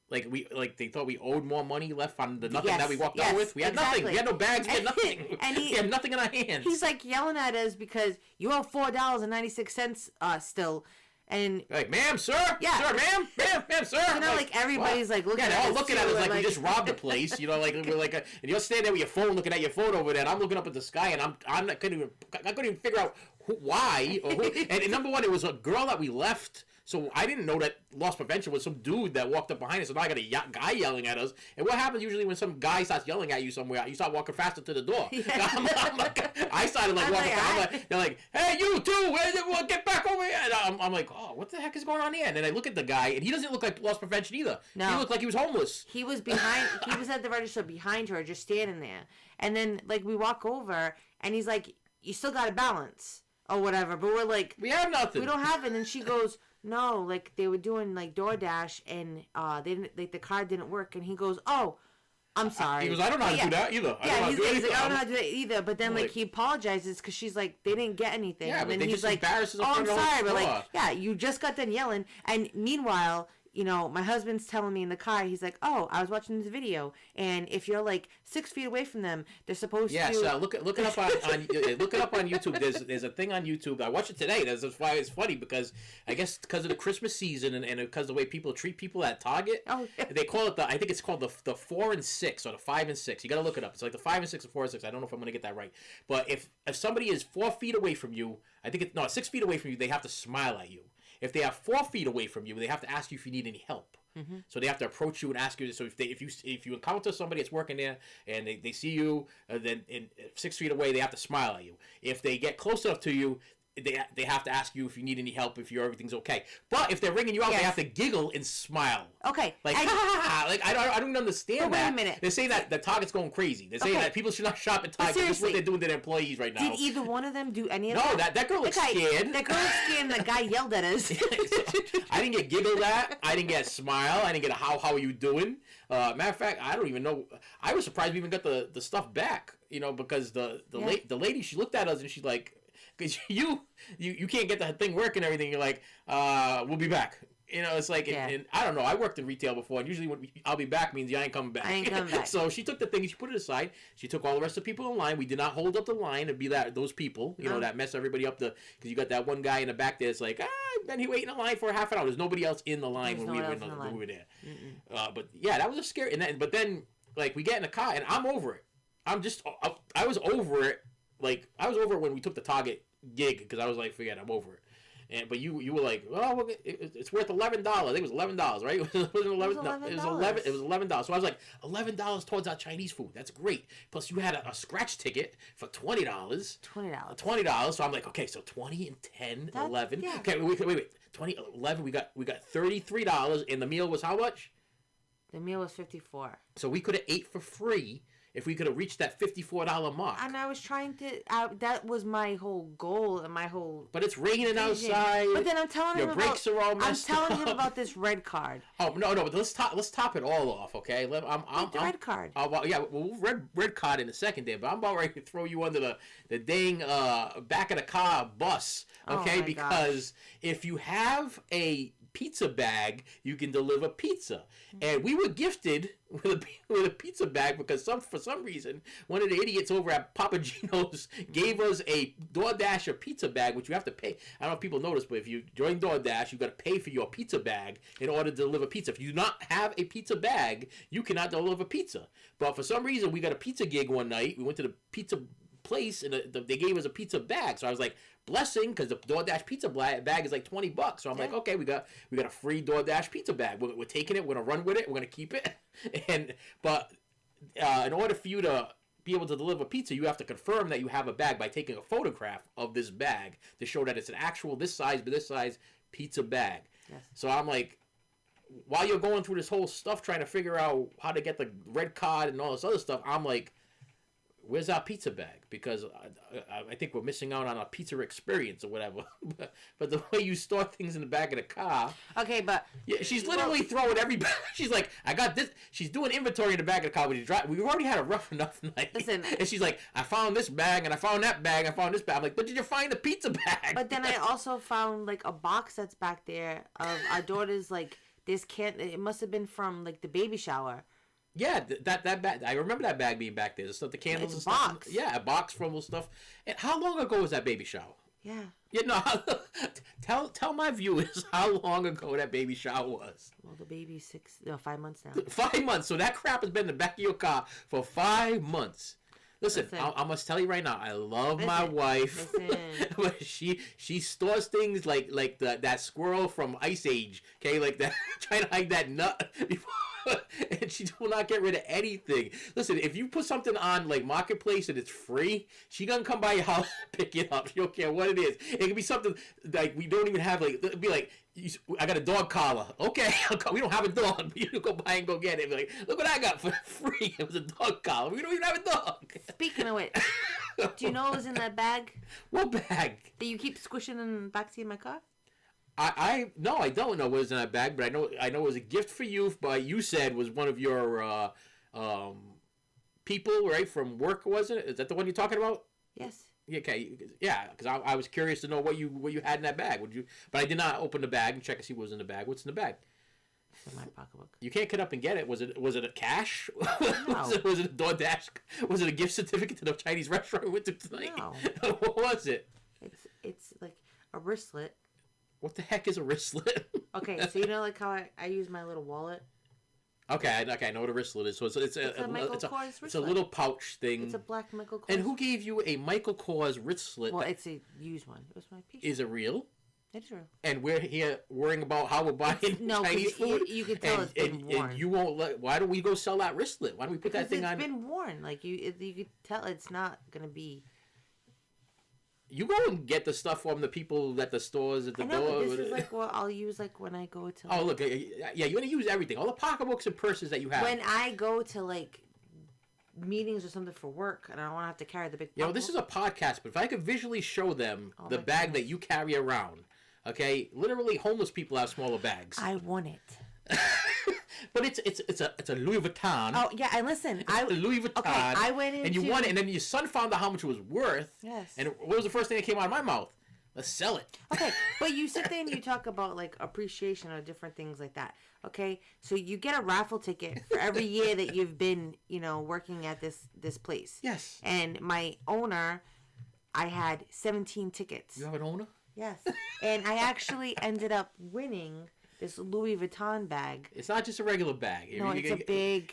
Like they thought we owed more money left on the nothing that we walked out with. We had nothing. We had no bags. We had nothing. We had nothing in our hands. He's like yelling at us because you owe $4.96 still. And like, ma'am, sir, yeah, sir, ma'am, sir. You know, like everybody's like looking at us. Yeah, they're all looking at us like we just robbed the place. You know, like we're like, and you're standing there with your phone, looking at your phone over there. And I'm looking up at the sky, and I couldn't even figure out why or who. And number one, it was a girl that we left. So I didn't know that loss prevention was some dude that walked up behind us. So now I got a guy yelling at us. And what happens usually when some guy starts yelling at you somewhere? You start walking faster to the door. Yeah. I'm like, I started like walking faster. They're like, hey, you too, get back over here. And I'm like, oh, what the heck is going on here? And then I look at the guy, and he doesn't look like loss prevention either. No. He looked like he was homeless. He was behind. He was at the register behind her, just standing there. And then like we walk over, and he's like, you still got to balance or whatever. But we're like, we have nothing. We don't have it. And then she goes, no, like they were doing like DoorDash, and they didn't, like the card didn't work. And he goes, oh, I'm sorry. He goes, I don't know how to do that either. He's like, I don't know how to do that either. But then like he apologizes because she's like, they didn't get anything. Yeah, and but then he's like, oh, I'm sorry. But like, yeah, you just got done yelling. And meanwhile, you know, my husband's telling me in the car, he's like, oh, I was watching this video, and if you're like 6 feet away from them, they're supposed to... Yeah, so look it up on look it up on YouTube. There's a thing on YouTube. I watched it today. That's why it's funny, because I guess because of the Christmas season and because of the way people treat people at Target, they call it I think it's called the 4 and 6 or the 5 and 6. You got to look it up. It's like the 5 and 6 or 4 and 6. I don't know if I'm going to get that right. But if somebody is 4 feet away from you, I think it's 6 feet away from you, they have to smile at you. If they are 4 feet away from you, they have to ask you if you need any help. Mm-hmm. So they have to approach you and ask you. So if you encounter somebody that's working there and they see you, then 6 feet away, they have to smile at you. If they get close enough to you, they have to ask you if you need any help, if everything's okay. But if they're ringing you out, they have to giggle and smile. Okay. Like, like I don't understand that. Wait a minute. They're saying that the Target's going crazy. They're saying that people should not shop at Target. This is what they're doing to their employees right now. Did either one of them do any of that? No, that girl looks scared. That girl looks scared and the guy yelled at us. So, I didn't get giggled at. I didn't get a smile. I didn't get a how are you doing? Matter of fact, I don't even know. I was surprised we even got the stuff back, you know, because the lady, she looked at us and she's like, because you can't get the thing working and everything. You're like, we'll be back. You know, it's like, and I don't know. I worked in retail before, and usually when I'll be back means I ain't coming back. I ain't coming back. So she took the thing, she put it aside. She took all the rest of the people in line. We did not hold up the line and be those people, you know, that mess everybody up. Because you got that one guy in the back there. It's like, then he waiting in line for a half an hour. There's nobody else in the line when we were there. But yeah, that was a scary. But then like we get in the car, and I'm over it. I was over it. Like I was over it when we took the Target gig, because I was like, forget it, I'm over it. But you were like, oh, it's worth $11. I think it was $11, right? It was $11. So I was like, $11 towards our Chinese food. That's great. Plus you had a scratch ticket for $20. $20. So I'm like, okay, so 20 and 10, 11. Yeah. Okay, wait. 20, 11. We got $33, and the meal was how much? The meal was $54. So we could have ate for free if we could have reached that $54 mark. And I was trying to... that was my whole goal and my whole... But it's raining outside. But then I'm telling him about... Your brakes are all messed up. I'm telling him about this red card. Oh, no, but let's top it all off, okay? The red card. We'll red card in a second there, but I'm about ready to throw you under the dang back of the car bus, okay? Because if you have a pizza bag, you can deliver pizza. And we were gifted with a pizza bag because for some reason one of the idiots over at Papa Gino's gave us a DoorDash or pizza bag, which you have to pay. I don't know if people notice, but if you join DoorDash, you've got to pay for your pizza bag in order to deliver pizza. If you do not have a pizza bag, you cannot deliver pizza. But for some reason, we got a pizza gig one night. We went to the pizza place and they gave us a pizza bag. So I was like, blessing, because the DoorDash pizza bag is like $20. So I'm like, okay, we got a free DoorDash pizza bag. We're taking it. We're gonna run with it. We're gonna keep it. But in order for you to be able to deliver pizza, you have to confirm that you have a bag by taking a photograph of this bag to show that it's an actual this size pizza bag. Yes. So I'm like, while you're going through this whole stuff trying to figure out how to get the red card and all this other stuff, I'm like, where's our pizza bag? Because I think we're missing out on a pizza experience or whatever. But the way you store things in the back of the car. Okay, but... Yeah, she's literally throwing every bag. She's like, I got this. She's doing inventory in the back of the car when you drive. We've already had a rough enough night. Listen. And she's like, I found this bag, and I found that bag, I found this bag. I'm like, but did you find the pizza bag? But then I also found, like, a box that's back there of our daughter's, like, this can't... It must have been from, like, the baby shower. Yeah, that bag. I remember that bag being back there. The stuff, the candles and stuff. Box. Yeah, a box full of stuff. And how long ago was that baby shower? Yeah. Yeah, no. Tell my viewers how long ago that baby shower was. Well, the baby's 5 months now. 5 months. So that crap has been in the back of your car for 5 months. Listen, I must tell you right now, I love my wife, but she stores things like that squirrel from Ice Age, okay, like that, trying to hide that nut before, and she will not get rid of anything. Listen, if you put something on like Marketplace and it's free, she gonna come by your house and pick it up. She don't care what it is. It could be something like we don't even have. Like it'd be like, I got a dog collar. Okay, we don't have a dog. You go buy and go get it. Be like, look what I got for free. It was a dog collar. We don't even have a dog. Speaking of which, do you know what was in that bag? What bag? That you keep squishing in the backseat of my car? No, I don't know what was in that bag, but I know it was a gift for you. But you said was one of your people, right, from work, wasn't it? Is that the one you're talking about? Yes. Okay, yeah, because I was curious to know what you had in that bag. But I did not open the bag and check to see what was in the bag. What's in the bag? It's in my pocketbook. You can't get up and get it. Was it a cash? No. was it a DoorDash? Was it a gift certificate to the Chinese restaurant we went to tonight? No. What was it? It's like a wristlet. What the heck is a wristlet? Okay, so you know like how I use my little wallet? Okay, I know what a wristlet is. So it's a Michael Kors wristlet. It's a little pouch thing. It's a black Michael Kors. And who gave you a Michael Kors wristlet? Well, it's a used one. It was my piece. Is it real? It's real. And we're here worrying about how we're buying Chinese food. You can tell it's been worn. And you won't let. Why don't we go sell that wristlet? Why don't we put that thing on? It's been worn. Like you could tell it's not gonna be. You go and get the stuff from the people at the stores at the door. But this is like what I'll use like when I go to. Oh look, yeah, you're gonna use everything. All the pocketbooks and purses that you have. When I go to like meetings or something for work, and I don't want to have to carry the big. You know, this is a podcast, but if I could visually show them the bag that you carry around, okay, literally homeless people have smaller bags. I want it. But it's a Louis Vuitton. Oh yeah, and listen, a Louis Vuitton. Okay, I went into. And you won it, and then your son found out how much it was worth. Yes. And what was the first thing that came out of my mouth? Let's sell it. Okay, but you sit there and you talk about like appreciation or different things like that. Okay, so you get a raffle ticket for every year that you've been, working at this place. Yes. And my owner, I had 17 tickets. You have an owner? Yes. And I actually ended up winning this Louis Vuitton bag. It's not just a regular bag. No, it's a big.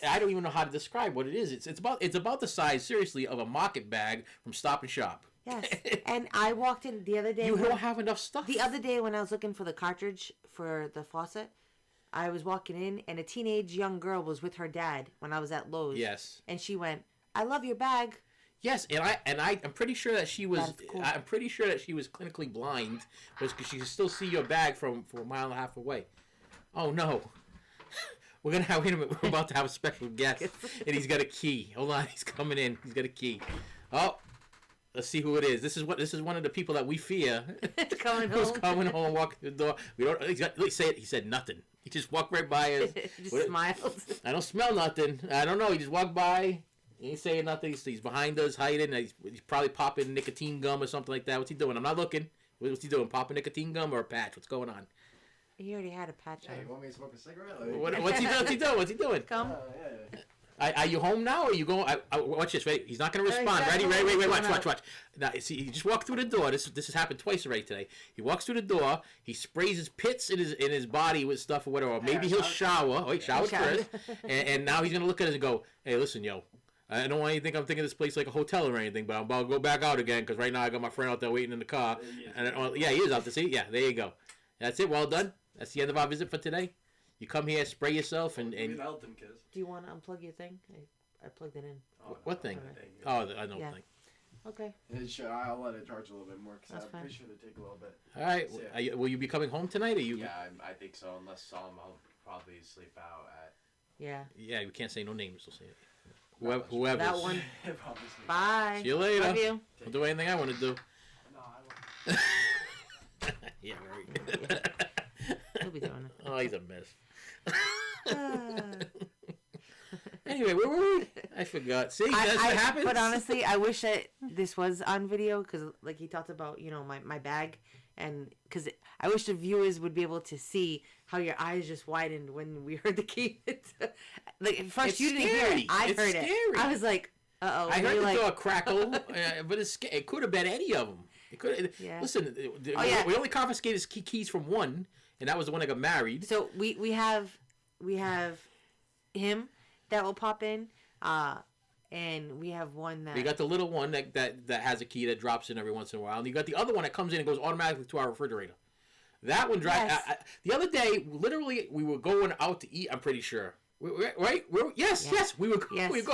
I don't even know how to describe what it is. It's about the size, seriously, of a market bag from Stop and Shop. Yes. And I walked in the other day. You don't have enough stuff. The other day when I was looking for the cartridge for the faucet, I was walking in and a teenage young girl was with her dad when I was at Lowe's. Yes. And she went, "I love your bag." Yes, and I'm pretty sure that she was. That's cool. I'm pretty sure that she was clinically blind, because she could still see your bag from a mile and a half away. Oh no, we're gonna have. Wait a minute, we're about to have a special guest, and he's got a key. Hold on, he's coming in. He's got a key. Oh, let's see who it is. This is one of the people that we fear. Coming home. Who's coming home, walking through the door. We don't. Let's say it. He said nothing. He just walked right by us. Just smiled. I don't smell nothing. I don't know. He just walked by. He ain't saying nothing. He's behind us, hiding. He's probably popping nicotine gum or something like that. What's he doing? I'm not looking. What's he doing? Popping nicotine gum or a patch? What's going on? He already had a patch on. Hey, you want me to smoke a cigarette? What's he doing? What's he doing? Come. Are you home now? Or are you going? Watch this. Ready? He's not going to respond. Ready? Wait. Watch. Now, see, he just walked through the door. This has happened twice already today. He walks through the door. He sprays his pits in his body with stuff or whatever. Or maybe he'll shower. Oh, he showered first. And now he's going to look at us and go, "Hey, listen, yo. I don't want you to think I'm thinking this place like a hotel or anything, but I'm about to go back out again because right now I got my friend out there waiting in the car." And he is out to see. Yeah, there you go. That's it. Well done. That's the end of our visit for today. You come here, spray yourself, and Do you want to unplug your thing? I plugged it in. What thing? Okay. Oh, I know Yeah. thing. Okay. I'll let it charge a little bit more because That's I'm fine. pretty sure they take a little bit. All right. Will you be coming home tonight? Or you? Yeah, I think so. Unless I'll probably sleep out at. Yeah. Yeah, we can't say no names. We'll say it. Whoever. That one. Probably sleep. Bye. See you later. Love you. I'll do anything I want to do. No, I won't. Yeah, right. He'll be doing it. Oh, he's a mess. Anyway, where were we? I forgot. See, that's what happens. But honestly, I wish that this was on video because, like, he talked about, my bag, and because I wish the viewers would be able to see how your eyes just widened when we heard the key. Like, at first It's you didn't hear scary. it. I It's heard scary. it. I was like, uh-oh. I heard the door door crackle, but it could have been any of them. It could. Yeah. Listen, yeah. we only confiscated his keys from one, and that was the one that got married. So we have him that will pop in, and we have one that You got the little one that has a key that drops in every once in a while, and you got the other one that comes in and goes automatically to our refrigerator. That one drives. Yes. The other day, literally, we were going out to eat. I'm pretty sure. Right? Yes. We were. Yes, we go.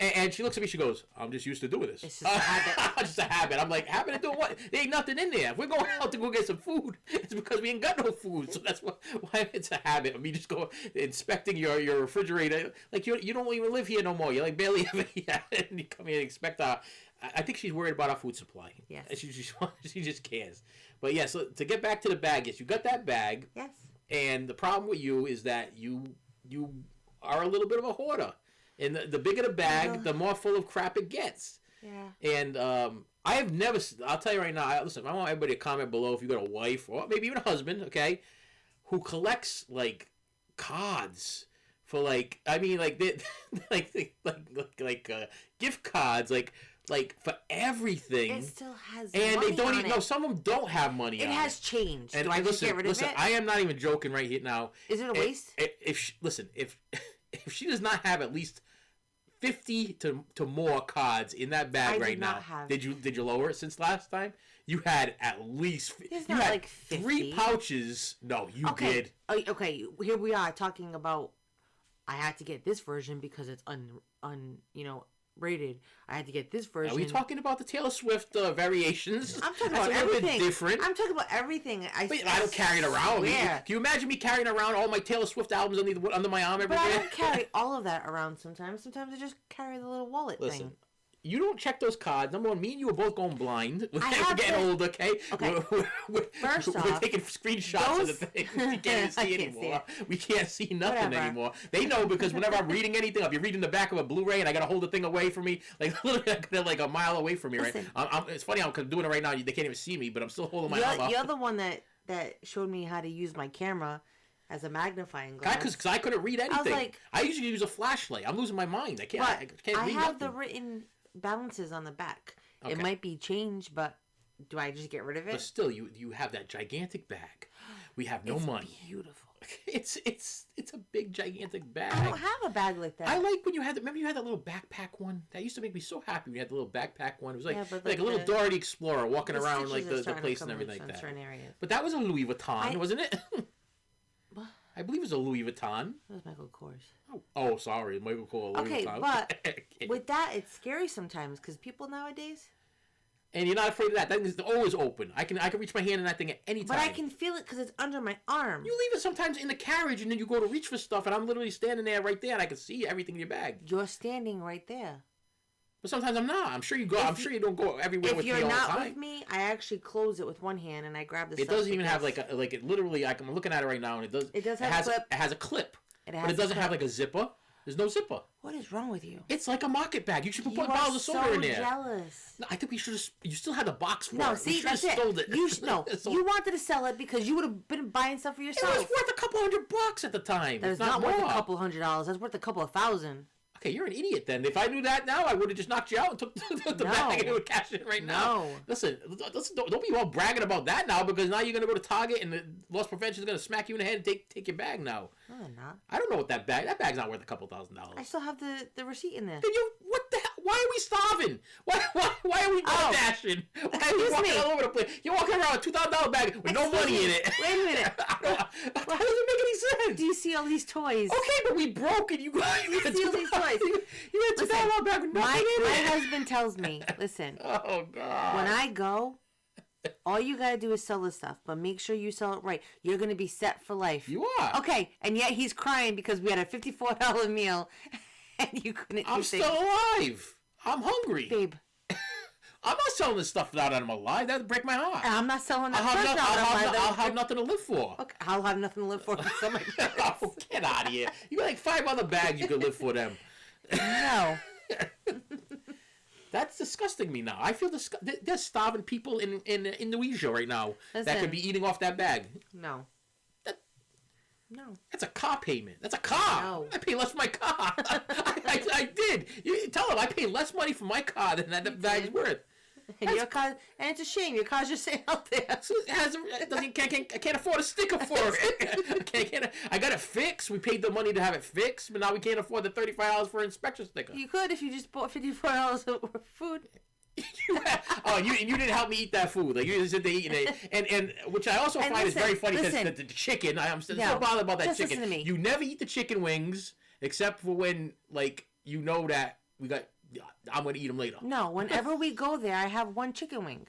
And she looks at me. She goes, "I'm just used to doing this. It's just a habit." Just a habit. I'm like, habit of doing what? There ain't nothing in there. If we're going out to go get some food, it's because we ain't got no food. So that's why it's a habit of me just going inspecting your refrigerator. Like you don't even live here no more. You're like barely ever here, and you come here and inspect our. I think she's worried about our food supply. Yes. She just cares. But yeah, so to get back to the bag, yes, you got that bag. Yes. And the problem with you is that you are a little bit of a hoarder. And the bigger the bag, the more full of crap it gets. Yeah. And I have never, I'll tell you right now, listen, I want everybody to comment below if you got a wife or maybe even a husband, okay, who collects, like, cards for, like, I mean, like, gift cards, like for everything. It still has and money they don't on even it. know. Some of them don't have money It on has changed. And Do I just listen, get rid of it? I am not even joking right here now. Is it a waste? If she does not have at least 50 to more cards in that bag right now, did you lower it since last time? You had at least It's you not had like 50. 3 pouches. No, you did. Okay, here we are talking about. I had to get this version because it's rated. I had to get this version. Are we talking about the Taylor Swift variations? I'm talking That's about a little everything. bit different. I'm talking about everything. I don't carry it around. Yeah. Can you imagine me carrying around all my Taylor Swift albums under my arm every But day? I don't carry all of that around sometimes. Sometimes I just carry the little wallet thing. You don't check those cards. Number one, me and you are both going blind. We're getting older, okay? First we're taking screenshots of the thing. We can't even see anymore. We can't see nothing anymore. They know because whenever I'm reading anything, I'll be reading the back of a Blu-ray and I gotta hold the thing away from me, like literally like a mile away from me. Right? It's funny I'm doing it right now. They can't even see me, but I'm still holding my arm up. You're the one that showed me how to use my camera as a magnifying glass. Because I couldn't read anything. I usually use a flashlight. I'm losing my mind. I can't read I have nothing. the written balances on the back. Okay. It might be changed, but do I just get rid of it? But still, you have that gigantic bag. We have no money. Beautiful. It's a big gigantic bag. I don't have a bag like that. I like when you had remember you had that little backpack one? That used to make me so happy when you had the little backpack one. It was like a little Dorothy Explorer walking around like the place and everything like that. But that was a Louis Vuitton, wasn't it? What? I believe it was a Louis Vuitton. That was Michael Kors. Oh, sorry, Michael Kors. Louis Vuitton. But with that, it's scary sometimes because people nowadays. And you're not afraid of that. That thing is always open. I can reach my hand in that thing at any time. But I can feel it because it's under my arm. You leave it sometimes in the carriage, and then you go to reach for stuff, and I'm literally standing there right there, and I can see everything in your bag. You're standing right there. But sometimes I'm not. I'm sure you go. I'm sure you don't go everywhere with me all the time. If you're not with me, I actually close it with one hand and I grab the. It doesn't even have like it literally. I'm looking at it right now, and it does. It does have a clip. It has a clip, but it doesn't have like a zipper. There's no zipper. What is wrong with you? It's like a market bag. You should put bottles of soda in there. I'm so jealous. No, I think we should have. You still had the box for it. No, see, that's it. Stole it. You wanted to sell it because you would have been buying stuff for yourself. It was worth a couple $100 at the time. That's not worth a couple $100. That's worth a couple of $1,000. Okay, you're an idiot then. If I knew that now, I would have just knocked you out and took the bag and would cash it right now. No. Listen, don't be all bragging about that now because now you're going to go to Target and the loss prevention is going to smack you in the head and take your bag now. No, they're not. I don't know what that bag's not worth a couple $1,000. I still have the receipt in there. Then what the hell? Why are we starving? Why are we dashing? Why are we walking all over the place? You're walking around with a $2,000 bag with no money in it. Wait a minute. How does it make any sense? Do you see all these toys? Okay, but we broke and you see all these toys. You had $2,000 bag with nothing in it. My husband tells me, listen. Oh, God. When I go, all you gotta do is sell this stuff, but make sure you sell it right. You're gonna be set for life. You are. Okay, and yet he's crying because we had a $54 meal, and you couldn't. I'm still alive. I'm hungry. Babe. I'm not selling this stuff now that I'm alive. That'd break my heart. I'm not selling that. I'll have nothing to live for. Okay, I'll have nothing to live for. Oh, get out of here. You got like 5 other bags you could live for them. No. That's disgusting me now. I feel there's starving people in Indonesia right now that could be eating off that bag. No. No. That's a car payment. That's a car. No. I pay less for my car. I did. You tell them I pay less money for my car than that bag's worth. And your car, and it's a shame your car's just sitting out there. I can't afford a sticker for it. I got it fixed. We paid the money to have it fixed, but now we can't afford the $35 for an inspection sticker. You could if you just bought $54 worth of food. You didn't help me eat that food. Like you just sit there eating it, and which I also find is very funny because the chicken. I'm still bothered about that just chicken. Listen to me. You never eat the chicken wings except for when like you know that I'm gonna eat them later. No, whenever we go there, I have one chicken wing.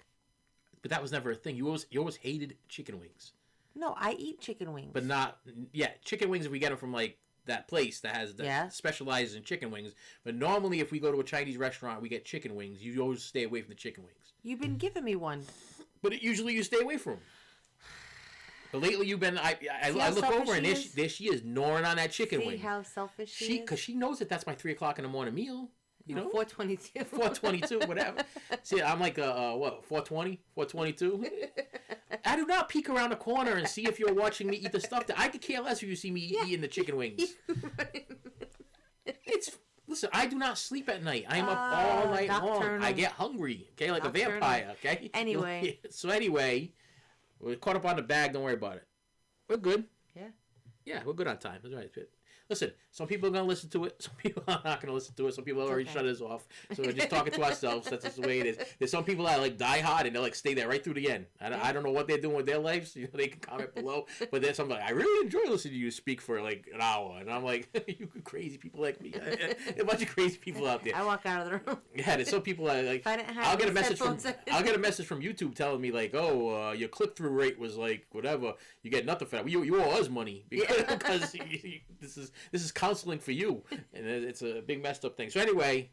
But that was never a thing. You always hated chicken wings. No, I eat chicken wings. But not chicken wings if we get them from like that place that specializes in chicken wings. But normally if we go to a Chinese restaurant we get chicken wings, you always stay away from the chicken wings. You've been giving me one. But usually you stay away from them. But lately you've been I look over and there she is gnawing on that chicken wing. See how selfish she is? Because she knows that's my 3 o'clock in the morning meal. You know, 4:22. 4:22, whatever. See, I'm like, what, 4:20, 4:22. I do not peek around the corner and see if you're watching me eat the stuff. I could care less if you see me eating the chicken wings. Listen. I do not sleep at night. I'm up all night long. I get hungry. Okay, like nocturnal. A vampire. Okay. Anyway. So we're caught up on the bag. Don't worry about it. We're good. Yeah. Yeah, we're good on time. That's right, Pit. Listen, some people are going to listen to it. Some people are not going to listen to it. Some people already shut us off. So we're just talking to ourselves. That's just the way it is. There's some people that like die hard and they'll like stay there right through the end. I don't know what they're doing with their lives. You know, they can comment below. But there's some like, I really enjoy listening to you speak for like an hour. And I'm like, you crazy people like me. A bunch of crazy people out there. I walk out of the room. Yeah, there's some people that like, I'll get a message from YouTube telling me like, oh, your click-through rate was like whatever. You get nothing for that. You owe us money because this is counseling for you, and it's a big messed up thing. So anyway,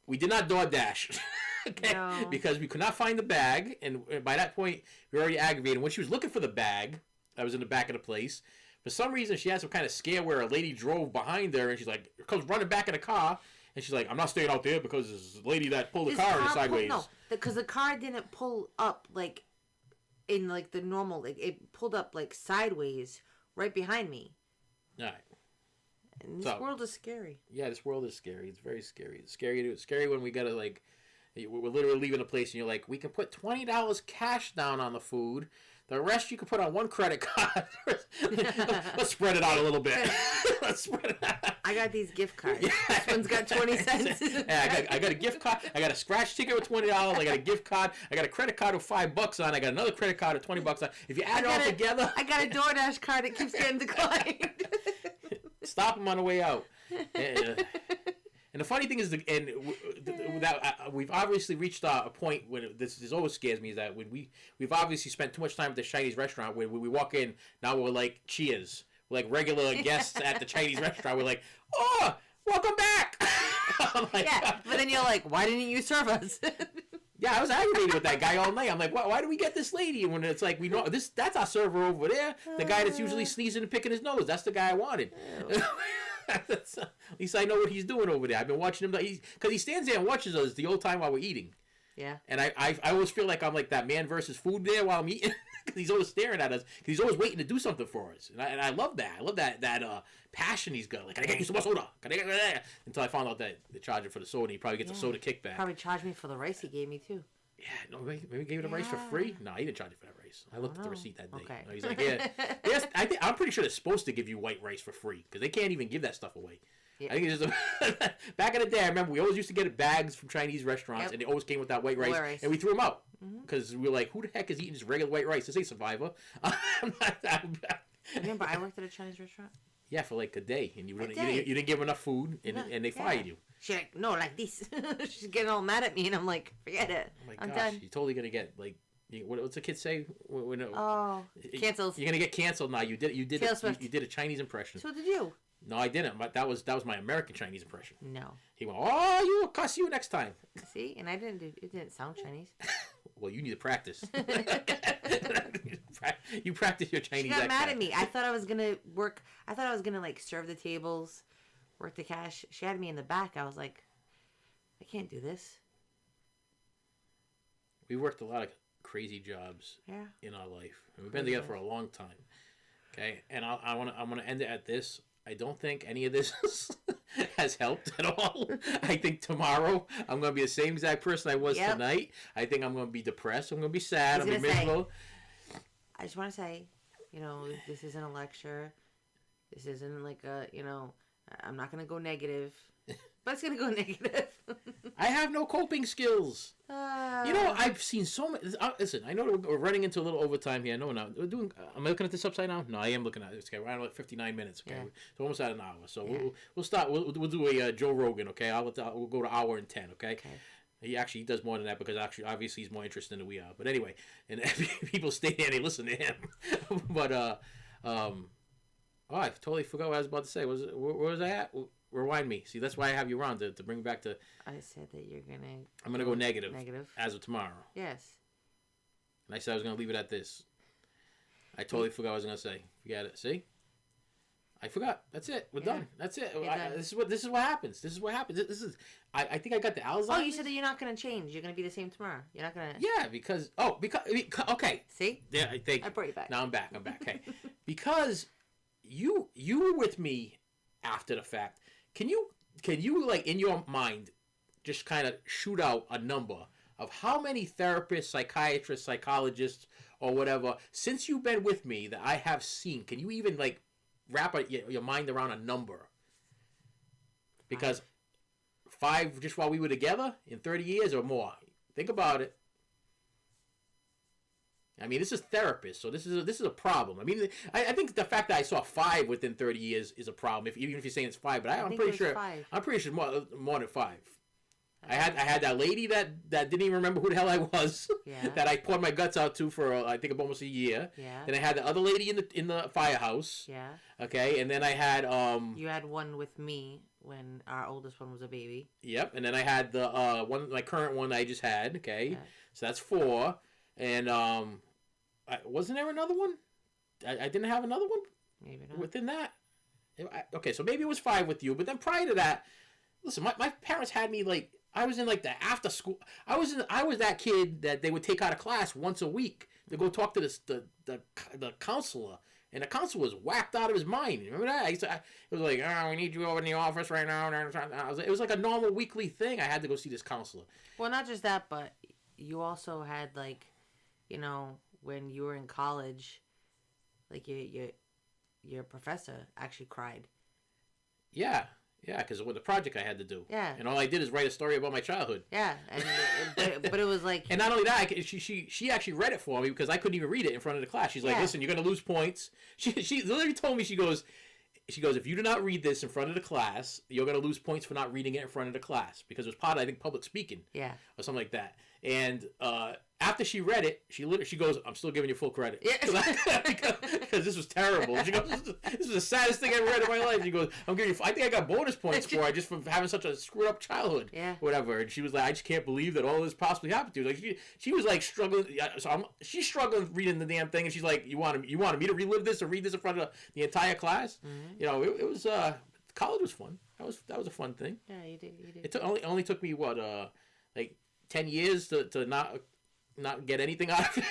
we did not DoorDash, okay? No. Because we could not find the bag, and by that point we were already aggravated. When she was looking for the bag that was in the back of the place, for some reason she had some kind of scare where a lady drove behind her, and she's like comes running back in the car, and she's like, I'm not staying out there because this lady that pulled the car sideways. No, because the car didn't pull up like in like the normal, like it pulled up like sideways right behind me. All right. And this world is scary. Yeah, this world is scary. It's very scary. It's scary when we gotta like, we're literally leaving a place and you're like, we can put $20 cash down on the food. The rest you can put on one credit card. Let's spread it out a little bit. Let's spread it out. I got these gift cards. Yeah. This one's got 20 cents. Yeah, I got a gift card. I got a scratch ticket with $20. I got a gift card. I got a credit card with $5 on. I got another credit card with $20 on. If you add it all together, I got a DoorDash card that keeps getting declined. Stop them on the way out. And the funny thing is, we've obviously reached a point when this always scares me, is that when we've obviously spent too much time at the Chinese restaurant. When we walk in, now we're like, cheers. We're like regular guests at the Chinese restaurant. We're like, oh, welcome back. Like, yeah, but then you're like, why didn't you serve us? Yeah, I was aggravated with that guy all night. I'm like, why do we get this lady? And when it's like, we know that's our server over there. The guy that's usually sneezing and picking his nose. That's the guy I wanted. At least I know what he's doing over there. I've been watching him because he stands there and watches us the whole time while we're eating. Yeah. And I always feel like I'm like that man versus food there while I'm eating, because he's always staring at us. Because he's always waiting to do something for us. And I love that. I love that passion he's got. Like, can I get you some more soda? Can I get that? Until I found out that they charge him for the soda. He probably gets a soda kickback. Probably charged me for the rice he gave me too. Yeah, no, maybe gave you the rice for free. No, he didn't charge you for that rice. I looked at the receipt that day. Okay. No, he's like, yeah, I'm pretty sure they're supposed to give you white rice for free because they can't even give that stuff away. Yeah. I think it's just back in the day. I remember we always used to get bags from Chinese restaurants, and they always came with that white rice, and we threw them out because we were like, "Who the heck is eating just regular white rice? This ain't Survivor." Remember, I worked at a Chinese restaurant. Yeah, for like a day, and you didn't give enough food, and they fired you. She's like, "No, like this." She's getting all mad at me, and I'm like, "Forget it. I'm done." You're totally gonna get like. What's the kid say? Cancels. You're gonna get canceled now. You did a Chinese impression. So did you. No, I didn't. But that was my American Chinese impression. No. He went, "Oh, you will cuss you next time." See, and I didn't do. It didn't sound Chinese. Well, you need to practice. You practice your Chinese. She got mad at me. I thought I was gonna work. I thought I was gonna like serve the tables, work the cash. She had me in the back. I was like, I can't do this. We worked a lot of crazy jobs in our life, and we've been together for a long time. Okay, and I'm gonna end it at this. I don't think any of this has helped at all. I think tomorrow I'm going to be the same exact person I was tonight. I think I'm going to be depressed. I'm going to be sad. I'm going to be miserable. I just want to say, this isn't a lecture. This isn't like a, I'm not going to go negative. But it's going to go negative. I have no coping skills. I've seen so many. Listen, I know we're running into a little overtime here. No, no. Am I looking at this upside down? No, I am looking at this. Okay, we're at like 59 minutes. Okay, it's almost at an hour. So we'll start. We'll do a Joe Rogan. Okay, we'll go to hour and 10. Okay. He does more than that because obviously he's more interested than we are. But anyway, and people stay there and they listen to him. But I totally forgot what I was about to say. Where was I at? Rewind me. See, that's why I have you on to bring back to. I said that you're gonna. I'm gonna go negative. Negative. As of tomorrow. Yes. And I said I was gonna leave it at this. I totally forgot what I was gonna say. Forget it. See. I forgot. That's it. We're done. That's it. This is what happens. This is what happens. This is. I think I got the Alzheimer's. Oh, you said that you're not gonna change. You're gonna be the same tomorrow. You're not gonna. Yeah, because okay. See. Yeah, I think. I brought you back. Now I'm back. Hey, because you were with me after the fact. Can you like in your mind just kind of shoot out a number of how many therapists, psychiatrists, psychologists, or whatever since you've been with me that I have seen? Can you even like wrap your mind around a number? Because 5 just while we were together in 30 years or more. Think about it. I mean, this is therapists, so this is a problem. I mean, I think the fact that I saw 5 within 30 years is a problem. Even if you're saying it's 5, but I'm pretty sure 5. I'm pretty sure more than 5. I had that lady that didn't even remember who the hell I was. Yeah. That I poured my guts out to for I think almost a year. Yeah. Then I had the other lady in the firehouse. Yeah. Okay, and then I had You had one with me when our oldest one was a baby. Yep, and then I had the my current one I just had. Okay, yeah. So that's 4. And wasn't there another one? I didn't have another one. Maybe not. Within that, okay, so maybe it was 5 with you. But then prior to that, listen, my parents had me like I was in like the after school. I was that kid that they would take out of class once a week to go talk to the counselor, and the counselor was whacked out of his mind. Remember that? It was like, we need you over in the office right now. It was like a normal weekly thing. I had to go see this counselor. Well, not just that, but you also had like, when you were in college, like your professor actually cried. Yeah, because with the project I had to do. Yeah. And all I did is write a story about my childhood. Yeah, but it was like. And not only that, she actually read it for me because I couldn't even read it in front of the class. She's like, listen, you're gonna lose points. She literally told me, she goes, if you do not read this in front of the class, you're gonna lose points for not reading it in front of the class because it was part of, I think, public speaking. Yeah. Or something like that. And after she read it, she goes, I'm still giving you full credit. Yeah. Because this was terrible. She goes, this was the saddest thing I ever read in my life. She goes, I'm giving you, I think I got bonus points for it just for having such a screwed up childhood. Yeah. Whatever. And she was like, I just can't believe that all this possibly happened to you. Like she was like struggling. So she's struggling reading the damn thing. And she's like, you wanted me to relive this or read this in front of the entire class? Mm-hmm. It was, college was fun. That was a fun thing. Yeah, you did. It only took me, like 10 years to not get anything out of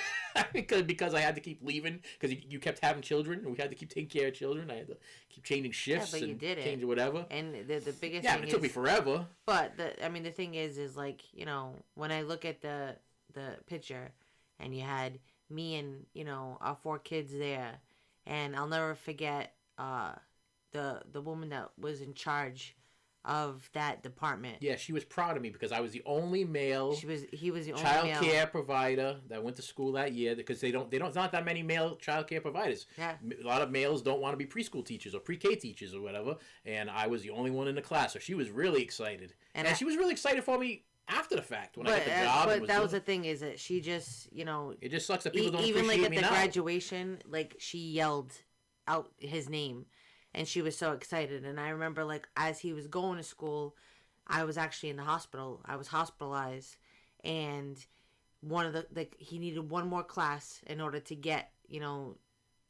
it because I had to keep leaving because you kept having children and we had to keep taking care of children. I had to keep changing shifts but you did changing whatever. And the biggest thing it took me forever. But the thing is like, when I look at the picture and you had me and, our 4 kids there, and I'll never forget the woman that was in charge of that department. Yeah, she was proud of me because I was the only male. He was the only child care provider that went to school that year because they don't. Not that many male child care providers. Yeah. A lot of males don't want to be preschool teachers or pre-K teachers or whatever, and I was the only one in the class, so she was really excited, and she was really excited for me after the fact when I got the job. But that was the thing is that she just, it just sucks that people don't even appreciate like at me the now. graduation, like she yelled out his name. And she was so excited. And I remember, like, as he was going to school, I was actually in the hospital. I was hospitalized. And he needed one more class in order to get,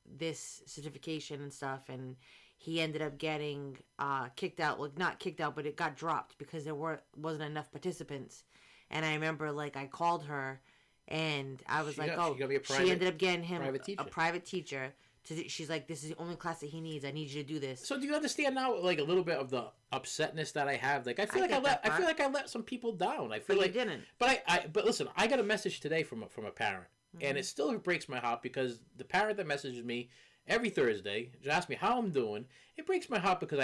this certification and stuff. And he ended up getting kicked out. Like, not kicked out, but it got dropped because there wasn't enough participants. And I remember, like, I called her. And I was she ended up getting him a private teacher She's like, this is the only class that he needs. I need you to do this. So do you understand now, like, a little bit of the upsetness that I have? Like, I feel like I let some people down. I feel But like you didn't. But listen, I got a message today from a parent, and it still breaks my heart because the parent that messages me every Thursday just asks me how I'm doing. It breaks my heart because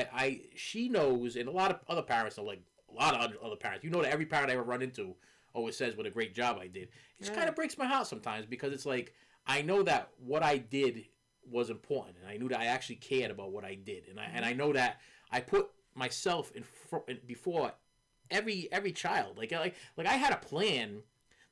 she knows, and a lot of other parents are like, a lot of other parents. You know that every parent I ever run into always says what a great job I did. It just kind of breaks my heart sometimes because it's like, I know that what I did was important, and I knew that I actually cared about what I did, and I know that I put myself before every child. Like I had a plan,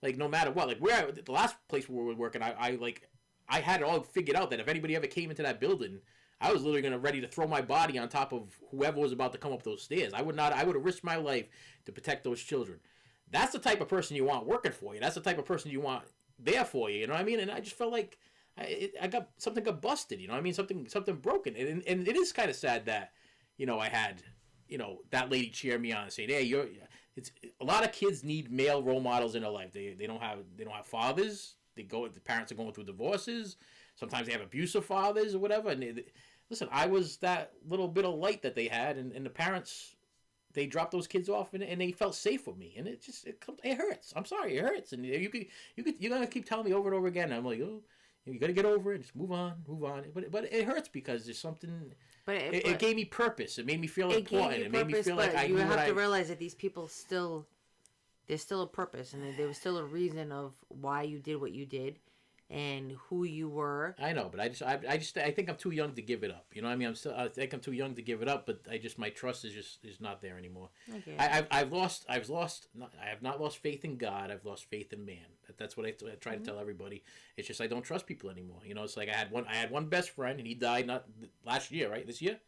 like no matter what. Like the last place where we were working, I had it all figured out that if anybody ever came into that building, I was literally ready to throw my body on top of whoever was about to come up those stairs. I would have risked my life to protect those children. That's the type of person you want working for you. That's the type of person you want there for you. You know what I mean? And I just felt like I got busted. You know what I mean? Something broken. And it is kind of sad that, I had, that lady cheer me on and say, hey, it's a lot of kids need male role models in their life. They don't have fathers. The parents are going through divorces. Sometimes they have abusive fathers or whatever. And listen, I was that little bit of light that they had, and the parents, they dropped those kids off and they felt safe with me, and it hurts. I'm sorry, it hurts, and you're gonna keep telling me over and over again. I'm like, oh, you gotta get over it, just move on. But it hurts because there's something. But it gave me purpose. It made me feel important. It made me feel like I knew. You have to realize that these people there's still a purpose, and there was still a reason of why you did what you did. And who you were. I know, but I think I'm too young to give it up. You know what I mean? I think I'm too young to give it up, but my trust is not there anymore. Okay. I have not lost faith in God. I've lost faith in man. That's what I try to tell everybody. It's just I don't trust people anymore. It's like I had one best friend, and he died not last year, right? This year.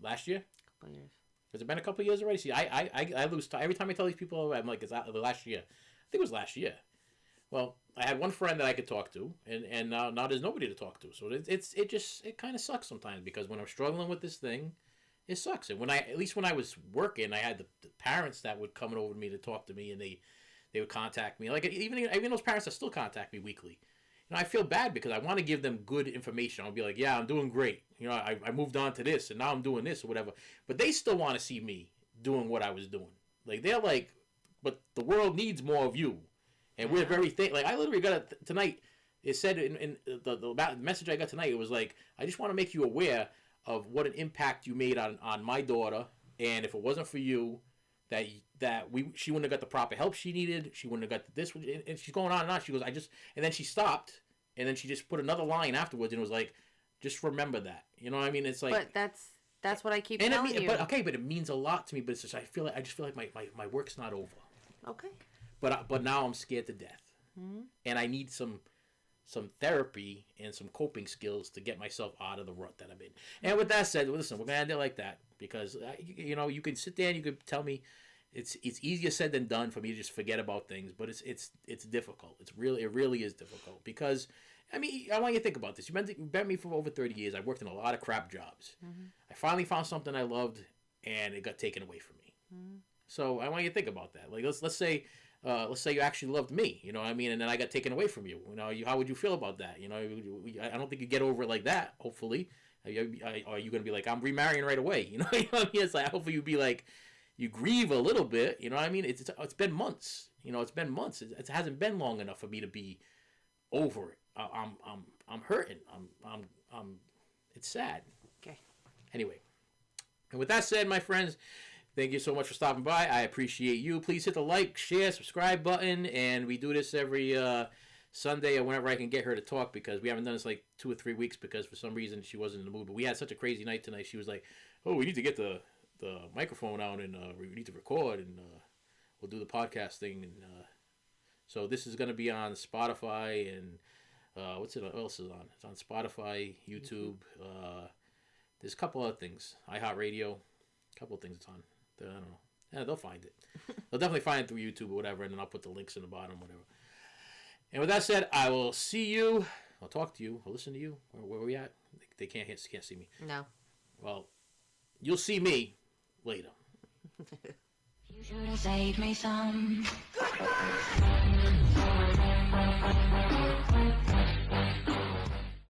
Last year. Couple years. Has it been a couple of years already? See, I lose time every time I tell these people. I'm like, it's the last year. I think it was last year. Well, I had one friend that I could talk to, and now there's nobody to talk to. So it kind of sucks sometimes because when I'm struggling with this thing, it sucks. And at least when I was working, I had the parents that would come over to me to talk to me, and they would contact me. Like even those parents that still contact me weekly. I feel bad because I want to give them good information. I'll be like, yeah, I'm doing great. I moved on to this, and now I'm doing this or whatever. But they still want to see me doing what I was doing. Like they're like, but the world needs more of you. And we're very like I literally got it tonight. It said in the message I got tonight, it was like, I just want to make you aware of what an impact you made on my daughter, and if it wasn't for you, she wouldn't have got the proper help she needed. She wouldn't have got this. And she's going on and on. She goes, and then she stopped, and then she just put another line afterwards, and it was like, just remember that. You know what I mean? It's like, but that's what I keep telling you. But it means a lot to me. But it's just I just feel like my work's not over. Okay. But now I'm scared to death, and I need some therapy and some coping skills to get myself out of the rut that I'm in. And with that said, listen, we're gonna end it like that because you can sit there and you can tell me it's easier said than done for me to just forget about things, but it's difficult. It really is difficult because I mean I want you to think about this. You've been with me for over 30 years. I've worked in a lot of crap jobs. I finally found something I loved, and it got taken away from me. So I want you to think about that. Like let's say you actually loved me, you know what I mean, and then I got taken away from you. How would you feel about that? I don't think you get over it like that. Hopefully, are you gonna be like, I'm remarrying right away? You know what I mean? It's like hopefully you'd be like, you grieve a little bit. You know what I mean? It's been months. It's been months. It hasn't been long enough for me to be over it. I'm hurting. I'm. It's sad. Okay. Anyway, and with that said, my friends. Thank you so much for stopping by. I appreciate you. Please hit the like, share, subscribe button. And we do this every Sunday or whenever I can get her to talk because we haven't done this like 2 or 3 weeks because for some reason she wasn't in the mood. But we had such a crazy night tonight. She was like, oh, we need to get the microphone out and we need to record and we'll do the podcast thing. And so this is going to be on Spotify and what else is on? It's on Spotify, YouTube. There's a couple other things. iHeartRadio. A couple of things it's on. I don't know. Yeah, they'll find it. They'll definitely find it through YouTube or whatever, and then I'll put the links in the bottom, whatever. And with that said, I will see you. I'll talk to you. I'll listen to you. Where are we at? They can't see me. No. Well, you'll see me later. You should have saved me some.